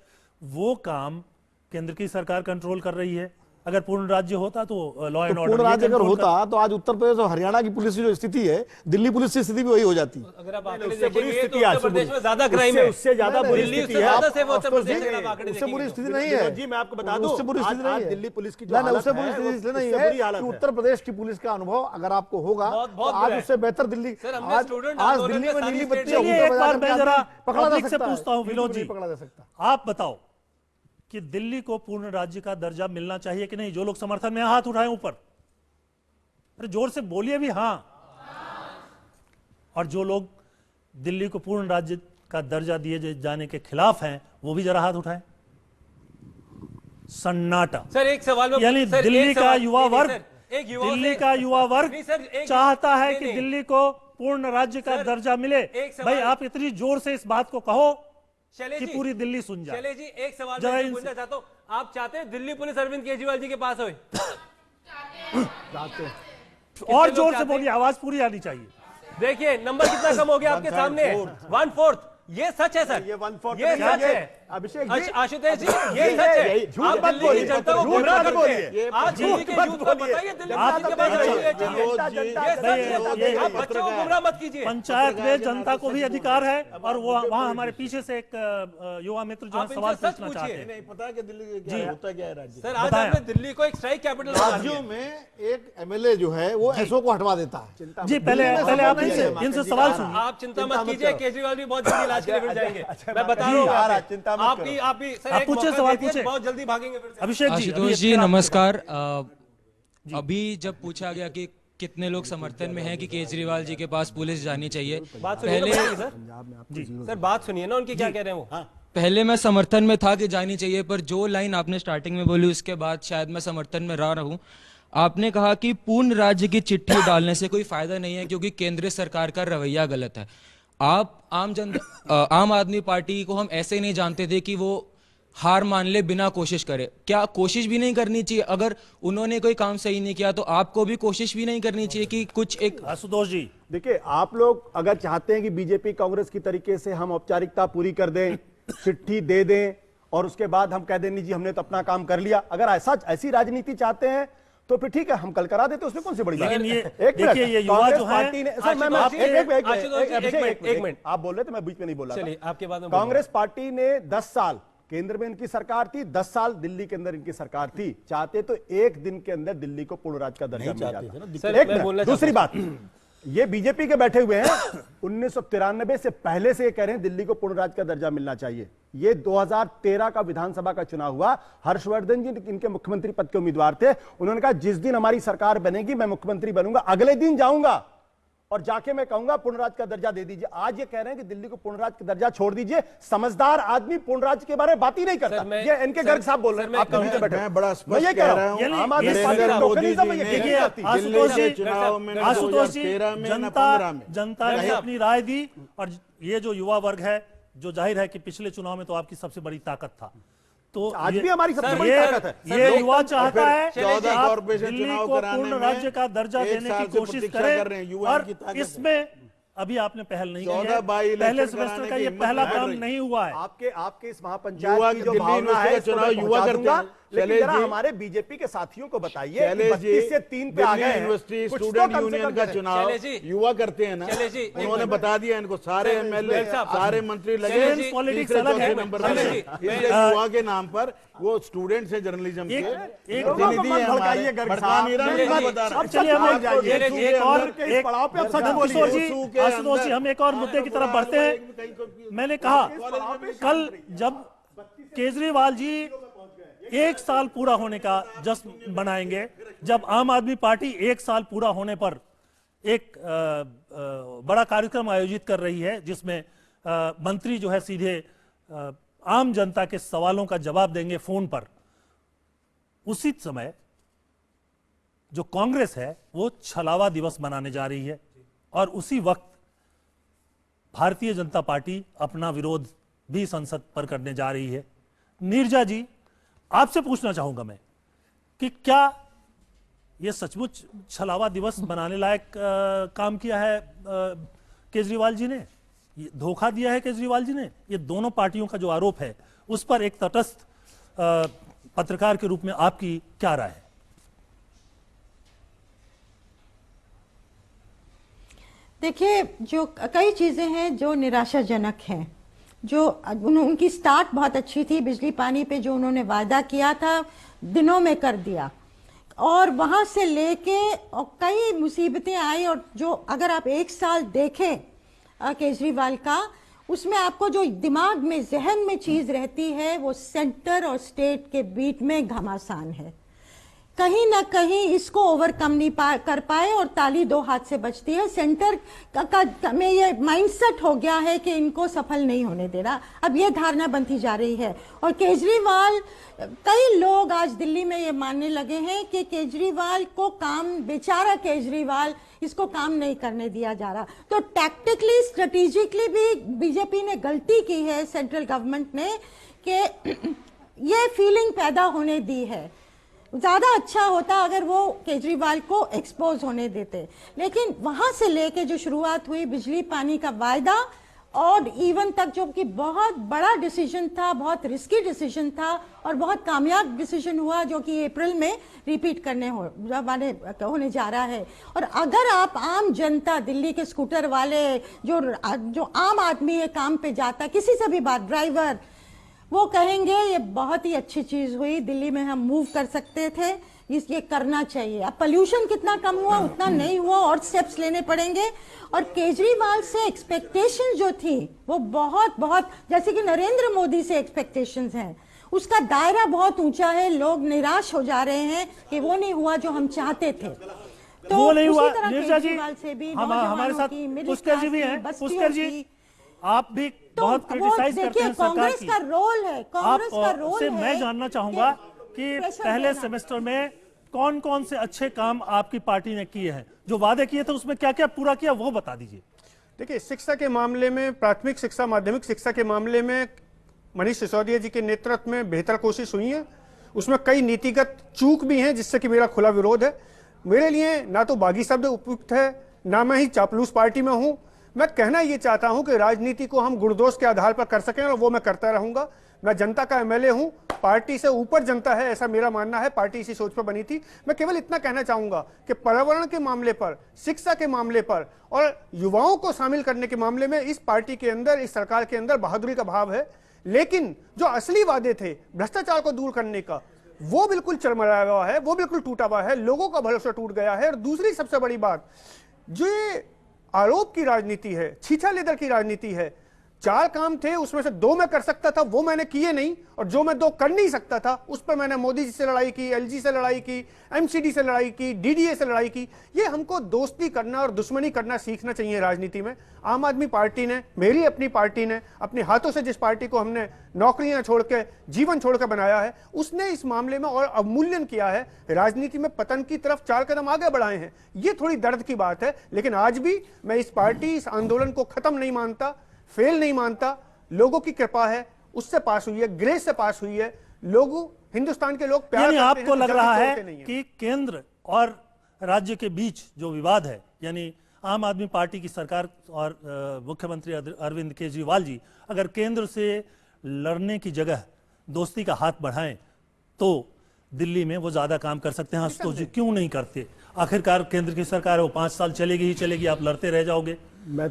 S1: वो काम केंद्र की सरकार कंट्रोल कर रही है। अगर पूर्ण राज्य होता तो लॉ एंड ऑर्डर,
S5: पूर्ण राज्य अगर होता तो आज उत्तर प्रदेश और हरियाणा की पुलिस की जो स्थिति है, दिल्ली पुलिस की स्थिति भी वही हो जाती।
S6: अगर आप आंकड़े देखेंगे तो उत्तर प्रदेश में ज्यादा क्राइम है,
S8: उससे ज्यादा बुरी
S6: दिल्ली
S8: स्थिति
S6: उससे
S8: है।
S6: ज्यादा सेफ है उत्तर प्रदेश में। आप आंकड़े
S5: उससे बुरी
S6: देखेंगे
S5: स्थिति नहीं है
S8: जी, मैं आपको बता दूं,
S5: उससे बुरी स्थिति नहीं है
S8: दिल्ली पुलिस की
S5: उससे बुरी स्थिति इसलिए नहीं है कि उत्तर प्रदेश की पुलिस का अनुभव अगर आपको होगा तो आज उससे बेहतर दिल्ली, आज दिल्ली में नीली बत्ती।
S1: चलिए एक बार मैं जरा पब्लिक से पूछता हूं, विनोद जी
S5: पकड़ा जा सकता।
S1: आप बताओ कि दिल्ली को पूर्ण राज्य का दर्जा मिलना चाहिए कि नहीं? जो लोग समर्थन में हाथ उठाएं ऊपर, अरे जोर से बोलिए भी हाँ। और जो लोग दिल्ली को पूर्ण राज्य का दर्जा दिए जाने के खिलाफ हैं वो भी जरा हाथ उठाएं। सन्नाटा।
S6: सर एक सवाल,
S1: यानी दिल्ली का युवा वर्ग, दिल्ली का युवा वर्ग चाहता है कि दिल्ली को पूर्ण राज्य का दर्जा मिले। भाई आप इतनी जोर से इस बात को कहो कि पूरी दिल्ली सुन जाए।
S6: शैलेश जी एक सवाल मैं पूछना चाहता हूँ, आप चाहते हैं दिल्ली पुलिस अरविंद केजरीवाल जी के पास होए?
S1: और जोर से बोलिए, आवाज पूरी आनी चाहिए।
S6: देखिए नंबर कितना कम हो गया आपके सामने, 1/4। ये सच है सर,
S8: ये 1/4
S6: ये सच है।
S4: अभिषेक जी,
S6: आशुतोष जी, ये सच है।
S4: झूठ
S6: आप
S4: मत
S6: दिल्ली
S4: बोलिए,
S6: की जनता को
S4: झूठ
S6: गुमराह
S4: मत
S6: मत
S4: बोलिए।
S6: कीजिए। आप दिल्ली के यूथ को बताइए दिल्ली
S1: आप
S6: के बाद
S1: बताइए।
S6: ये चीज़ है। ये सच है। आप बच्चों को गुमराह मत कीजिए।
S1: पंचायत में जनता को भी अधिकार है और वो वहाँ हमारे पीछे से एक युवा मित्र जो है
S6: आप इनसे
S1: सवाल
S6: सच
S1: पूछना
S6: पूछिए।
S1: चाहते हैं।
S5: नहीं पता कि दिल्ली के क्या होता क्या है राज्य।
S6: सर आज
S1: बताएं।
S6: आपने दिल्ली को एक स्ट्राइक कैपिटल बना दिया।
S9: राज्यों में एक एमएलए जो है वो एसओ को हटवा देता है।
S1: जी पहले आप इनसे सवाल सुनिए।
S6: आप चिंता मत कीजिए, केजरीवाल भी बहुत जल्दी इलाज के लिए मिल जाएंगे। मैं बता
S4: जी,
S6: रहा हूँ
S4: चिंता मत करो।
S6: आप भी सर
S1: आप
S6: एक
S1: पूछे,
S6: मौका
S1: सवाल
S6: दे दिए,
S1: पूछे।
S6: बहुत जल्दी भागेंगे फिर से।
S1: अभिषेक जी,
S10: आशुतोष जी नमस्कार। अभी जब पूछा गया कि कितने लोग समर्थन में हैं कि केजरीवाल जी के पास पुलिस जानी चाहिए,
S6: बात सुनिए ना
S10: पहले
S6: सर। सर बात सुनिए ना उनकी, क्या कह रहे हैं वो।
S10: पहले मैं समर्थन में था कि जानी चाहिए, पर जो लाइन आपने स्टार्टिंग में बोली उसके बाद शायद मैं समर्थन में रहा हूं। आपने कहा कि पूर्ण राज्य की चिट्ठी डालने से कोई फायदा नहीं है क्योंकि केंद्र सरकार का रवैया गलत है। आप आम आदमी पार्टी को हम ऐसे नहीं जानते थे कि वो हार मान ले बिना कोशिश करे। क्या कोशिश भी नहीं करनी चाहिए? अगर उन्होंने कोई काम सही नहीं किया तो आपको भी कोशिश भी नहीं करनी चाहिए कि कुछ एक।
S1: आशुतोष जी,
S4: देखिए, आप लोग अगर चाहते हैं कि बीजेपी कांग्रेस की तरीके से हम औपचारिकता पूरी कर दें, चिट्ठी दे दें और उसके बाद हम कह दें जी हमने तो अपना काम कर लिया, अगर ऐसी राजनीति चाहते हैं तो फिर ठीक है, हम कल करा देते, उसमें कौन सी बड़ी बात है।
S1: लेकिन ये
S4: एक मिनट,
S1: देखिए, ये युवा
S4: कांग्रेस
S1: जो है,
S4: पार्टी ने सर, मैं
S6: आशुतोष जी,
S4: एक
S6: मिनट।
S4: आप बोल रहे थे, मैं बीच में नहीं बोल रहा
S6: चलिए,
S4: था।
S6: आपके बाद में
S4: कांग्रेस पार्टी ने 10 साल केंद्र में इनकी सरकार थी, 10 साल दिल्ली के अंदर इनकी सरकार थी। चाहते तो एक दिन के अंदर दिल्ली को पूर्ण राज्य का दर्जा मिल जाता।
S6: सर,
S4: एक
S6: मैं
S4: मिनट,
S6: बोलना
S4: दूसरी बात, ये बीजेपी के बैठे हुए हैं, 1993 से पहले से ये कह रहे हैं दिल्ली को पूर्ण राज्य का दर्जा मिलना चाहिए। ये 2013 का विधानसभा का चुनाव हुआ, हर्षवर्धन जी इनके मुख्यमंत्री पद के उम्मीदवार थे। उन्होंने कहा जिस दिन हमारी सरकार बनेगी मैं मुख्यमंत्री बनूंगा, अगले दिन जाऊंगा और जाके मैं कहूंगा पूर्ण राज्य का दर्जा दे दीजिए। आज ये कह रहे हैं कि दिल्ली को पूर्ण राज्य का दर्जा छोड़ दीजिए। समझदार आदमी पूर्ण राज्य के बारे में बात ही नहीं करता। ये इनके गर्ग साहब बोल रहे हैं, आप नीचे बैठे।
S5: मैं बड़ा
S4: मैं
S5: स्पष्ट
S4: ये
S5: कह
S4: कह
S5: रहा
S4: रहा
S5: हूं,
S4: हूं, आम आदमी पार्टी
S5: नरेंद्र मोदी
S4: टोकनिज्म में
S5: जी
S4: ये
S5: ने
S4: देखिए,
S1: आशुतोष जी,
S5: चुनाव में
S1: आशुतोष जी,
S5: 2013 में ना 15 में
S1: जनता ने अपनी राय दी और ये जो युवा वर्ग है, जो जाहिर है कि पिछले चुनाव में तो आपकी सबसे बड़ी ताकत था, तो
S4: आज
S1: ये-
S4: भी हमारी सबसे
S1: सर,
S4: बड़ी
S1: ये-
S4: ताकत है।
S1: ये युवा चाहता है कि
S5: 14
S1: आप
S5: कॉर्पोरेशन
S1: दिल्ली
S5: चुनाव
S1: को
S5: कराने
S1: पूर्ण
S5: में
S1: राज्य का दर्जा
S5: एक
S1: देने
S5: साल
S1: की
S5: से
S1: कोशिश
S5: प्रतीक्षा कर रहे
S1: करें
S5: हैं, युवाओं
S1: और
S5: की ताकत
S1: इसमें अभी आपने पहल नहीं की
S5: 14
S1: है।
S5: बाई इलेक्शन
S1: पहले सेमेस्टर
S5: कराने
S1: का
S5: की
S1: ये
S5: हिम्मत
S1: पहला
S5: नहीं कर
S1: काम
S5: रही।
S1: नहीं हुआ है।
S4: आपके इस
S5: युवा
S4: महापंचायत की जो
S5: दिल्ली
S4: भावना
S5: यूनिवर्सिटी
S4: है
S5: का
S4: इसको
S5: चुनाव
S4: मैं
S5: युवा
S4: पहुंचा
S5: करते
S4: दूंगा,
S5: हैं।
S4: लेकिन
S5: शैलेश
S4: जरा
S5: जी-
S4: हमारे बीजेपी के साथियों को बताइए कि
S5: शैलेश जी,
S4: 32 से 3 पे आ
S5: दिल्ली
S4: गए हैं।
S5: यूनिवर्सिटी
S4: कुछ तो
S5: स्टूडेंट
S4: कम से
S5: यूनियन
S4: कम
S5: का
S4: करें।
S5: चुनाव
S6: शैलेश जी,
S5: युवा करते हैं ना,
S6: शैलेश जी,
S5: उन्होंने बता दिया इनको सारे एमएलए सारे मंत्री लगे
S1: शैलेश पॉलिटिक्स
S5: तीसरे
S1: अलग है।
S5: चौथे नंबर
S6: शैलेश
S5: पे।
S6: जी,
S5: इसलिए युवा के नाम पर वो स्टूडेंट्स है जर्नलिज्म के
S1: एक-
S5: प्रतिनिधि है हमारे।
S4: भड़काइए गर्ग
S5: भड़का
S4: साहब।
S5: नहीं रहा,
S6: शैलेश
S5: मैं
S6: जी,
S5: बता रहा हूं।
S1: चलिए हम
S4: आप जाइए।
S1: एक और
S4: के इस पड़ाव पे अब सच बोलिए।
S1: आशुतोष जी,
S5: सूखे
S1: आशुतोष जी,
S5: अंदर-
S1: हम एक और मुद्दे की तरफ बढ़ते हैं। मैंने कहा कल जब केजरीवाल जी 1 साल पूरा होने का जश्न मनाएंगे, जब आम आदमी पार्टी 1 साल पूरा होने पर एक बड़ा कार्यक्रम आयोजित कर रही है जिसमें मंत्री जो है सीधे आम जनता के सवालों का जवाब देंगे फोन पर, उसी समय जो कांग्रेस है वो छलावा दिवस मनाने जा रही है और उसी वक्त भारतीय जनता पार्टी अपना विरोध भी संसद पर करने जा रही है। नीरजा जी, आपसे पूछना चाहूंगा मैं कि क्या यह सचमुच छलावा दिवस मनाने लायक काम किया है केजरीवाल जी ने? ये धोखा दिया है केजरीवाल जी ने? ये दोनों पार्टियों का जो आरोप है उस पर एक तटस्थ पत्रकार के रूप में आपकी क्या राय है?
S7: देखिए, जो कई चीज़ें हैं जो निराशाजनक हैं। जो उनकी स्टार्ट बहुत अच्छी थी, बिजली पानी पे जो उन्होंने वादा किया था दिनों में कर दिया, और वहाँ से लेके और कई मुसीबतें आई। और जो अगर आप 1 साल देखें केजरीवाल का, उसमें आपको जो दिमाग में जहन में चीज़ रहती है वो सेंटर और स्टेट के बीच में घमासान है। कहीं ना कहीं इसको ओवरकम नहीं कर पाए और ताली 2 हाथ से बजती है। सेंटर में ये माइंडसेट हो गया है कि इनको सफल नहीं होने दे रहा। अब ये धारणा बनती जा रही है और केजरीवाल, कई लोग आज दिल्ली में ये मानने लगे हैं कि केजरीवाल को काम, बेचारा केजरीवाल, इसको काम नहीं करने दिया जा रहा। तो टैक्टिकली, स्ट्रेटेजिकली भी बीजेपी ने गलती की है, सेंट्रल गवर्नमेंट ने, कि ये फीलिंग पैदा होने दी है। ज़्यादा अच्छा होता अगर वो केजरीवाल को एक्सपोज होने देते, लेकिन वहाँ से लेके जो शुरुआत हुई बिजली पानी का वायदा और इवन तक जो कि बहुत बड़ा डिसीजन था, बहुत रिस्की डिसीजन था और बहुत कामयाब डिसीजन हुआ, जो कि अप्रैल में रिपीट होने जा रहा है। और अगर आप आम जनता, दिल्ली के स्कूटर वाले, जो आम आदमी है, काम पे जाता, किसी से भी बात, ड्राइवर, वो कहेंगे ये बहुत ही अच्छी चीज हुई, दिल्ली में हम मूव कर सकते थे, ये करना चाहिए। अब पोल्यूशन कितना कम हुआ, उतना नहीं हुआ, और स्टेप्स लेने पड़ेंगे। और केजरीवाल से एक्सपेक्टेशन जो थी वो बहुत जैसे कि नरेंद्र मोदी से एक्सपेक्टेशंस हैं, उसका दायरा बहुत ऊंचा है। लोग निराश हो जा रहे हैं कि वो नहीं हुआ जो हम चाहते थे। तो
S1: वो नहीं हुआ।
S7: उसी तरह
S1: नीरजा जी,
S7: केजरीवाल से भी
S1: हमारे साथ पुष्कर जी भी हैं। पुष्कर जी, आप भी
S7: तो
S1: बहुत क्रिटिसाइज करते हैं सरकार
S7: कांग्रेस
S1: की।
S7: का रोल है, कांग्रेस का रोल है।
S1: मैं जानना चाहूंगा कि पहले सेमेस्टर में कौन कौन से अच्छे काम आपकी पार्टी ने किए हैं, जो वादे किए थे उसमें क्या क्या पूरा किया, वो बता दीजिए।
S8: देखिए, शिक्षा के मामले में, प्राथमिक शिक्षा, माध्यमिक शिक्षा के मामले में मनीष सिसोदिया जी के नेतृत्व में बेहतर कोशिश हुई है। उसमें कई नीतिगत चूक भी हैं, जिससे कि मेरा खुला विरोध है। मेरे लिए ना तो बागी शब्द उपयुक्त है, ना मैं ही चापलूस पार्टी में हूं। मैं कहना ये चाहता हूं कि राजनीति को हम गुणदोष के आधार पर कर सकें, और वो मैं करता रहूंगा। मैं जनता का एमएलए हूं, पार्टी से ऊपर जनता है, ऐसा मेरा मानना है। पार्टी इसी सोच पर बनी थी। मैं केवल इतना कहना चाहूंगा कि पर्यावरण के मामले पर, शिक्षा के मामले पर और युवाओं को शामिल करने के मामले में इस पार्टी के अंदर, इस सरकार के अंदर बहादुरी का भाव है। लेकिन जो असली वादे थे भ्रष्टाचार को दूर करने का, वो बिल्कुल चरमराया हुआ है, वो बिल्कुल टूटा हुआ है, लोगों का भरोसा टूट गया है। और दूसरी सबसे बड़ी बात, जो ये आरोप की राजनीति है, छीछा लेदर की राजनीति है, 4 काम थे, उसमें से 2 मैं कर सकता था, वो मैंने किए नहीं, और जो मैं 2 कर नहीं सकता था उस पर मैंने मोदी जी से लड़ाई की, एलजी से लड़ाई की, एमसीडी से लड़ाई की, डीडीए से लड़ाई की। ये हमको दोस्ती करना और दुश्मनी करना सीखना चाहिए राजनीति में। आम आदमी पार्टी ने, मेरी अपनी पार्टी ने, अपने हाथों से जिस पार्टी को हमने नौकरियां छोड़ के, जीवन छोड़ के बनाया है, उसने इस मामले में और अवमूल्यन किया है, राजनीति में पतन की तरफ 4 कदम आगे बढ़ाए हैं। ये थोड़ी दर्द की बात है। लेकिन आज भी मैं इस पार्टी, इस आंदोलन को खत्म नहीं मानता, फेल नहीं मानता। लोगों की कृपा है, उससे पास हुई है, ग्रेस से पास हुई है। लोगों, हिंदुस्तान के लोग प्यार
S1: यानी
S8: करते
S1: आपको
S8: हैं,
S1: लग रहा है
S8: तोड़ते नहीं हैं।
S1: कि केंद्र और राज्य के बीच जो विवाद है, यानी आम आदमी पार्टी की सरकार और मुख्यमंत्री अरविंद केजरीवाल जी अगर केंद्र से लड़ने की जगह दोस्ती का हाथ बढ़ाएं तो दिल्ली में वो ज्यादा काम कर सकते हैं। तो क्यों नहीं करते? आखिरकार केंद्र की सरकार है, वो 5 साल चलेगी ही चलेगी, आप लड़ते रह जाओगे।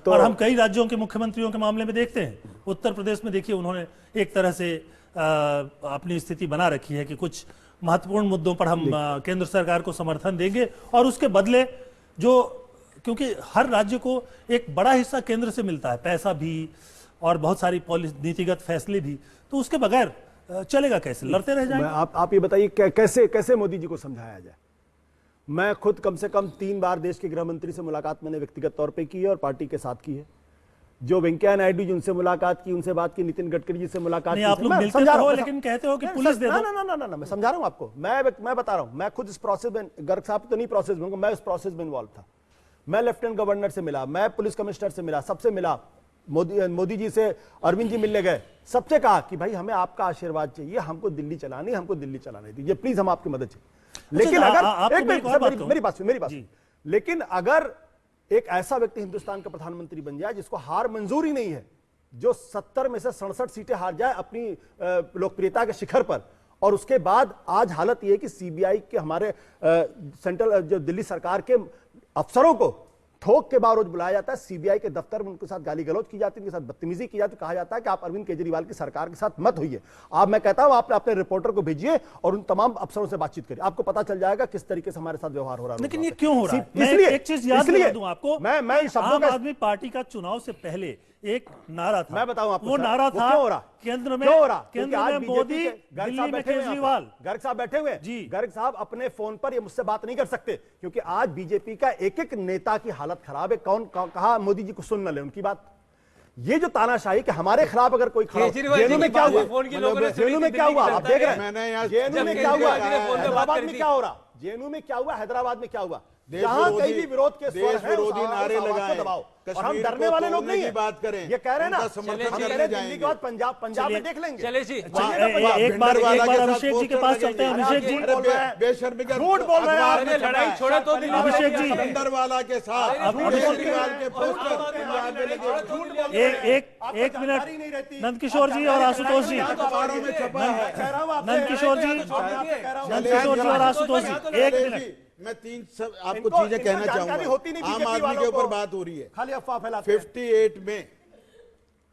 S1: और हम कई राज्यों के मुख्यमंत्रियों के मामले में देखते हैं। उत्तर प्रदेश में देखिए, उन्होंने एक तरह से अपनी स्थिति बना रखी है कि कुछ महत्वपूर्ण मुद्दों पर हम केंद्र सरकार को समर्थन देंगे, और उसके बदले जो, क्योंकि हर राज्य को एक बड़ा हिस्सा केंद्र से मिलता है, पैसा भी और बहुत सारी नीतिगत फैसले भी, तो उसके बगैर चलेगा कैसे? लड़ते रह जाएंगे।
S4: आप ये बताइए कैसे मोदी जी को समझाया जाए। मैं खुद कम से कम 3 बार देश के गृह मंत्री से मुलाकात मैंने व्यक्तिगत तौर पे की है और पार्टी के साथ की है। जो वेंकैया नायडू जी, उनसे मुलाकात की, उनसे बात की, नितिन गडकरी जी से मुलाकात की।
S1: आप लोग मिलते तो हो, लेकिन कहते हो कि पुलिस दे दो।
S4: ना, मैं समझा रहा हूं आपको। मैं बता रहा हूं, मैं खुद इस प्रोसेस में, गर्ग साहब तो नहीं प्रोसेस में, मैं इस प्रोसेस में इन्वॉल्व था। मैं लेफ्टिनेंट गवर्नर से मिला, मैं पुलिस कमिश्नर से मिला, सबसे मिला। मोदी जी से अरविंद जी मिलने गए, सबसे कहा कि भाई हमें आपका आशीर्वाद चाहिए, हमको दिल्ली चलानी दीजिए, प्लीज हम आपकी मदद चाहिए। लेकिन अगर मेरी बात, लेकिन अगर एक ऐसा व्यक्ति हिंदुस्तान का प्रधानमंत्री बन जाए जिसको हार मंजूर ही नहीं है, जो 70 में से 67 सीटें हार जाए अपनी लोकप्रियता के शिखर पर, और उसके बाद आज हालत यह है कि सीबीआई के, हमारे सेंट्रल जो दिल्ली सरकार के अफसरों को ठोक के बावजूद बुलाया जाता है, सीबीआई के दफ्तर में उनके साथ गाली गलौज की जाती है, उनके साथ बदतमीजी की जाती है, कहा जाता है कि आप अरविंद केजरीवाल की सरकार के साथ मत होइए। आप, मैं कहता हूं, आप अपने रिपोर्टर को भेजिए और उन तमाम अफसरों से बातचीत करिए, आपको पता चल जाएगा किस तरीके से हमारे साथ व्यवहार हो रहा है।
S1: लेकिन ये क्यों हो रहा है?
S4: इसलिए
S1: एक चीज याद दिला दूं आपको,
S4: मैं
S1: आम आदमी पार्टी का चुनाव से पहले एक नारा था,
S4: मैं बताऊं आपको,
S1: वो नारा था,
S4: क्यों हो रहा?
S1: केंद्र में,
S4: क्यों हो रहा?
S1: केंद्र में मोदी, दिल्ली में केजरीवाल।
S4: गर्ग साहब बैठे हुए जी। गर्ग साहब अपने फोन पर ये मुझसे बात नहीं कर सकते, क्योंकि आज बीजेपी का एक नेता की हालत खराब है। कौन कहा मोदी जी को सुन न ले उनकी बात? ये जो तानाशाही कि हमारे खिलाफ अगर कोई खड़ा, जेएनयू में क्या हुआ, जेएनयू में क्या हुआ, आप देख रहे हैं, जेएनयू में क्या हुआ, हैदराबाद में क्या हो रहा, जेएनयू में क्या हुआ, हैदराबाद में क्या हुआ, जहां कहीं भी विरोध के स्वर
S5: देश
S4: हैं, उस
S5: विरोधी नारे
S4: आवाज को
S5: लगाएं,
S4: दबाओ। और हम
S5: कश्मीर
S4: डरने
S5: को
S4: वाले लोग
S5: तोड़ने
S4: नहीं
S5: की
S4: हैं।
S5: बात करें,
S4: ये कह रहे हैं ना,
S5: उनका समर्थन
S4: हम कह
S5: करने
S4: रहे हैं दिल्ली
S5: जाएंगे।
S4: के बाद पंजाब में देख लेंगे।
S6: चलिए जी
S1: एक बार अभिषेक जी के पास चलते हैं। अभिषेक जी,
S5: बेशर्मी का
S4: झूठ बोल रहे हैं आप।
S5: अखबार में
S6: लड़ाई
S5: छपा
S6: छोड़ो तो
S5: है।
S6: दिल्ली में
S1: अभिषेक जी,
S5: सिकंदरवाला के साथ केजरीवाल के पोस्टर पंजाब में लगे।
S1: एक मिनट, नंदकिशोर जी और आशुतोष जी,
S5: अखबारों में छपा है।
S1: नंदकिशोर जी और आशुतोष जी, एक मिनट।
S5: मैं आपको चीजें कहना चाहूंगा। आम आदमी के ऊपर बात हो रही है।
S4: खाली अफवाह फैलाते हैं।
S5: 58 में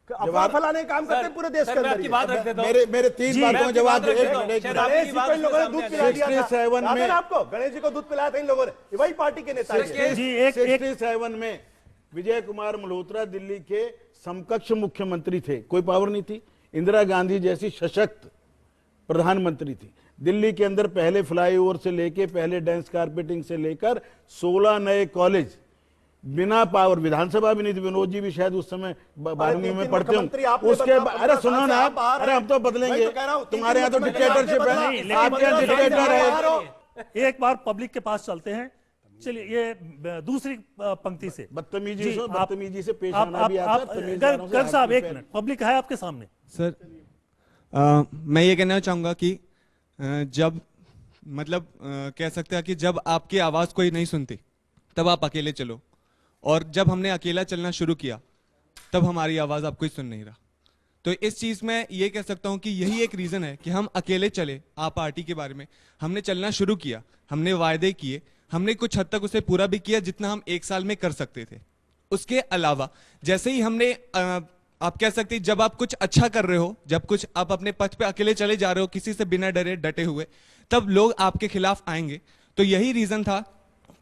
S4: अफवाह फैलाने का काम करते हैं पूरे देश के अंदर।
S6: आपकी बात रख देता हूं।
S5: मेरे 3 बातों का जवाब दे।
S4: गणेश जी को इन लोगों ने दूध पिला दिया था।
S5: 67
S4: याद है
S5: में
S4: ना आपको, गणेश जी को दूध पिलाया था इन लोगों ने, वही पार्टी के नेता हैं।
S1: जी, एक
S5: 67 में विजय कुमार मल्होत्रा दिल्ली के समकक्ष मुख्यमंत्री थे, कोई पावर नहीं थी। इंदिरा गांधी जैसी सशक्त प्रधानमंत्री थी। दिल्ली के अंदर पहले फ्लाईओवर से लेके पहले डांस कारपेटिंग से लेकर 16 नए कॉलेज, बिना पावर, विधानसभा भी नहीं थी। विनोद जी भी शायद उस समय 12वीं में पढ़ते हो। उसके अरे सुनो ना, अरे हम तो बदलेंगे। तुम्हारे यहाँ तो डिक्टेटरशिप है, आपके यहाँ डिक्टेटर है।
S1: एक बार पब्लिक के पास चलते हैं। चलिए, ये दूसरी पंक्ति से
S5: बदतमीजी से पेश आना भी आता है। तमीज़दारों से
S1: गर्ग साहब, एक
S5: आपकी
S1: मिनट, पब्लिक है आपके सामने।
S11: सर, मैं ये कहना चाहूँगा कि जब मतलब कह सकते हैं कि जब आपकी आवाज़ कोई नहीं सुनती तब आप अकेले चलो, और जब हमने अकेला चलना शुरू किया तब हमारी आवाज़ आप कोई सुन नहीं रहा। तो इस चीज़ में ये कह सकता हूँ कि यही एक रीज़न है कि हम अकेले चले। आप पार्टी के बारे में हमने चलना शुरू किया, हमने वायदे किए, हमने कुछ हद तक उसे पूरा भी किया जितना हम 1 साल में कर सकते थे। उसके अलावा जैसे ही हमने आप कह सकते हैं जब आप कुछ अच्छा कर रहे हो, जब कुछ आप अपने पथ पे अकेले चले जा रहे हो किसी से बिना डरे डटे हुए, तब लोग आपके खिलाफ आएंगे। तो यही रीजन था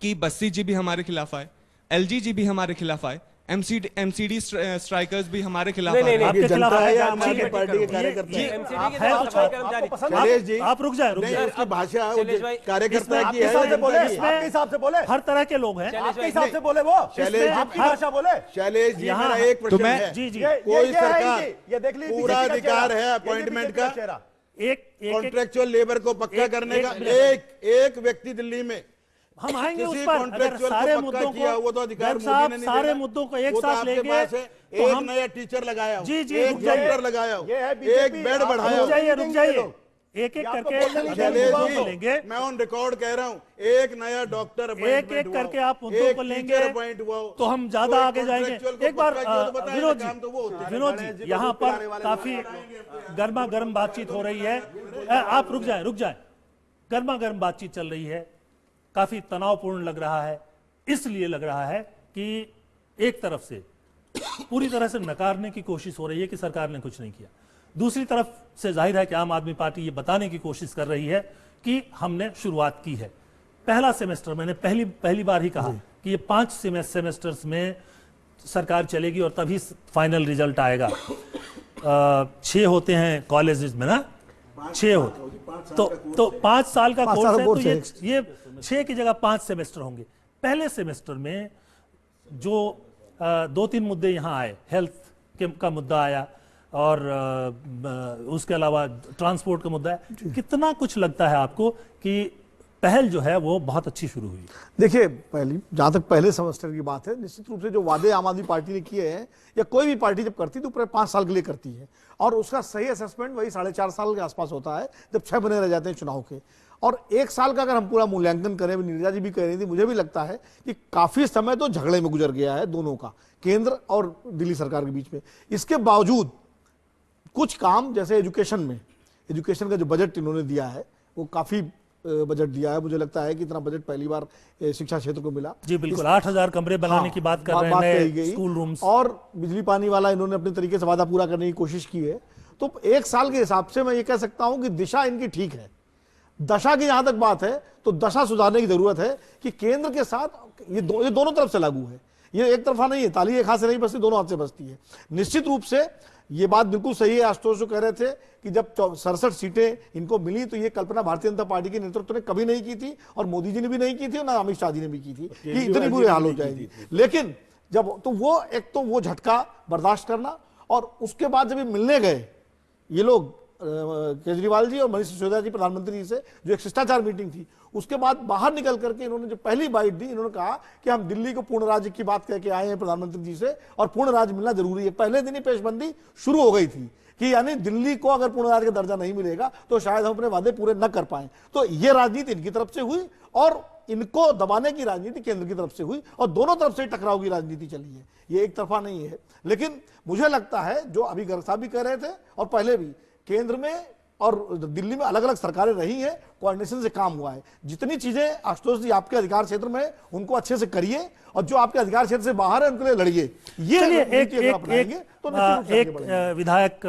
S11: कि बस्सी जी भी हमारे खिलाफ आए, एलजी जी भी हमारे खिलाफ आए, एमसीडी स्ट्राइकर्स भी हमारे खिलाफ आए।
S1: आपके खिलाफ
S5: जनता है या
S1: आए,
S5: आम आदमी
S1: ठीक है,
S5: पार्टी के कार्यकर्ता
S1: ये
S5: हैं?
S6: एमसीडी के
S1: है
S6: साथ
S1: तो
S6: सफाई
S1: छोड़-
S6: कर्मचारी।
S5: शैलेश जी,
S1: आप रुक जाए, रुक
S5: नहीं,
S1: जाए।
S5: उसकी भाषा
S6: शैलेश भाई,
S5: कार्यकर्ता की
S1: आपके
S5: है,
S1: हिसाब से बोले,
S5: जनता की है।
S4: आपके हिसाब से बोले,
S1: हर तरह के लोग हैं।
S4: आपके हिसाब से बोले वो,
S5: शैलेश जी,
S4: आपकी भाषा बोले।
S5: शैलेश जी,
S1: यहाँ-
S5: मेरा एक प्रश्न है।
S1: जी, जी।
S4: ये
S5: कोई
S4: है
S5: सरकार
S4: इनकी, ये देख लीजिए
S5: पूरा
S4: बीजेपी का
S5: अधिकार
S4: चेहरा।
S5: है
S4: ये भी
S5: अपॉइंटमेंट
S4: बीजेपी
S5: का,
S4: चेहरा।
S1: एक
S5: कॉन्ट्रेक्चुअल लेबर को पक्का
S1: एक-
S5: करने
S1: एक
S5: का।
S1: मिनट।
S5: एक व्यक्ति दिल्ली में
S1: हम आएंगे
S5: किसी
S1: उस पर। अगर
S5: कॉन्ट्रेक्चुअल
S1: सारे
S5: को पक्का
S1: मुद्दों
S5: किया, वो तो
S1: को
S5: अधिकार
S1: गर्ग
S5: मोदी
S1: साहब
S5: ने नहीं
S1: सारे
S5: देना।
S1: मुद्दों को एक
S5: वो तो
S1: साथ
S5: आपके
S1: लेंगे
S5: पास है,
S1: तो
S5: एक
S1: हम
S5: नया टीचर लगाया हो,
S1: जी, जी,
S5: एक
S1: रुक जाइए।
S5: डॉक्टर लगाया हो,
S4: ये है
S5: एक
S4: बीजेपी,
S5: बेड
S4: आप
S5: बढ़ाया हो।
S1: रुक जाइए, रुक जाइए।
S4: लोग।
S1: एक एक
S4: ये आपको
S1: करके
S4: बोलने नहीं
S1: अगर
S4: देंगे।
S1: मुद्दों
S5: शैलेश
S1: को
S5: जी,
S1: लेंगे,
S5: मैं ऑन रिकॉर्ड कह रहा हूँ, एक नया डॉक्टर
S1: एक एक करके आप मुद्दों को लेंगे तो हम ज्यादा आगे जाएंगे। एक बार विनोद जी, विनोद जी, यहाँ पर काफी गर्मा गर्म बातचीत हो रही है। आप रुक जाए, रुक जाए। गर्मा गर्म बातचीत चल रही है, काफी तनावपूर्ण लग रहा है। इसलिए लग रहा है कि एक तरफ से पूरी तरह से नकारने की कोशिश हो रही है कि सरकार ने कुछ नहीं किया, दूसरी तरफ से जाहिर है कि आम आदमी पार्टी ये बताने की कोशिश कर रही है कि हमने शुरुआत की है। पहला सेमेस्टर, मैंने पहली बार ही कहा कि ये 5 सेमेस्टर्स में सरकार चलेगी और तभी फाइनल रिजल्ट आएगा। 6 होते हैं कॉलेजेस में ना, 6 होते, तो 5 साल का कोर्स है, तो ये 6 की जगह 5 सेमेस्टर होंगे। पहले सेमेस्टर में जो 2-3 मुद्दे यहाँ आए, हेल्थ का मुद्दा आया और उसके अलावा ट्रांसपोर्ट का मुद्दा है। कितना कुछ लगता है आपको कि पहल जो है वो बहुत अच्छी शुरू हुई?
S9: देखिए, जहां तक पहले सेमेस्टर की बात है, निश्चित रूप से जो वादे आम आदमी पार्टी ने किए हैं या कोई भी पार्टी जब करती है तो पूरे 5 साल के लिए करती है, और उसका सही असेसमेंट वही 4.5 साल के आसपास होता है जब 6 महीने रह जाते हैं चुनाव के। और 1 साल का अगर हम पूरा मूल्यांकन करें, नीरजा जी भी कह रही थी, मुझे भी लगता है कि काफी समय तो झगड़े में गुजर गया है दोनों का, केंद्र और दिल्ली सरकार के बीच में। इसके बावजूद कुछ काम, जैसे एजुकेशन का जो बजट इन्होंने दिया है वो काफी बजट दिया है। मुझे लगता है कि इतना बजट पहली बार शिक्षा क्षेत्र को मिला।
S1: जी बिल्कुल, 8000 कमरे बनाने की बात कर रहे हैं, नए स्कूल रूम्स,
S9: और बिजली पानी वाला इन्होंने अपने तरीके से वादा पूरा करने की कोशिश की है। तो 1 साल के हिसाब से मैं ये कह सकता हूं कि दिशा इनकी ठीक है। दशा की जहां तक बात है तो दशा सुधारने की जरूरत है कि केंद्र के साथ ये दोनों तरफ से लागू है, ये एक तरफा नहीं है। ताली एक हाथ से नहीं बजती, दोनों हाथ से बजती है। निश्चित रूप से ये बात बिल्कुल सही है, आशुतोष जो कह रहे थे कि जब 67 सीटें इनको मिली तो ये कल्पना भारतीय जनता पार्टी के नेतृत्व ने कभी नहीं की थी, और मोदी जी ने भी नहीं की थी, और ना अमित शाह जी ने भी की थी कि इतनी बुरी हाल हो जाएगी। लेकिन जब तो वो झटका बर्दाश्त करना, और उसके बाद जब ये मिलने गए ये लोग केजरीवाल जी और मनीष सिसोदिया जी प्रधानमंत्री जी से जो एक शिष्टाचार मीटिंग थी, उसके बाद बाहर निकल करके इन्होंने जो पहली बाइट दी, इन्होंने कहा कि हम दिल्ली को पूर्ण राज्य की बात कह के आए हैं प्रधानमंत्री जी से और पूर्ण राज्य मिलना जरूरी है। पहले दिन ही पेशबंदी शुरू हो गई थी कि यानी दिल्ली को अगर पूर्ण राज्य का दर्जा नहीं मिलेगा तो शायद हम अपने वादे पूरे न कर पाए। तो ये राजनीति इनकी तरफ से हुई और इनको दबाने की राजनीति केंद्र की तरफ से हुई और दोनों तरफ से टकराव की राजनीति चली है, ये एक तरफा नहीं है। लेकिन मुझे लगता है जो अभी गर्ग साहब भी कह रहे थे और पहले भी केंद्र में और दिल्ली में अलग अलग सरकारें रही हैं, कोऑर्डिनेशन से काम हुआ है। जितनी चीजें आशुतोष जी आपके अधिकार क्षेत्र में उनको अच्छे से करिए और जो आपके अधिकार क्षेत्र से बाहर है उनके लिए लड़िए। ये
S1: एक विधायक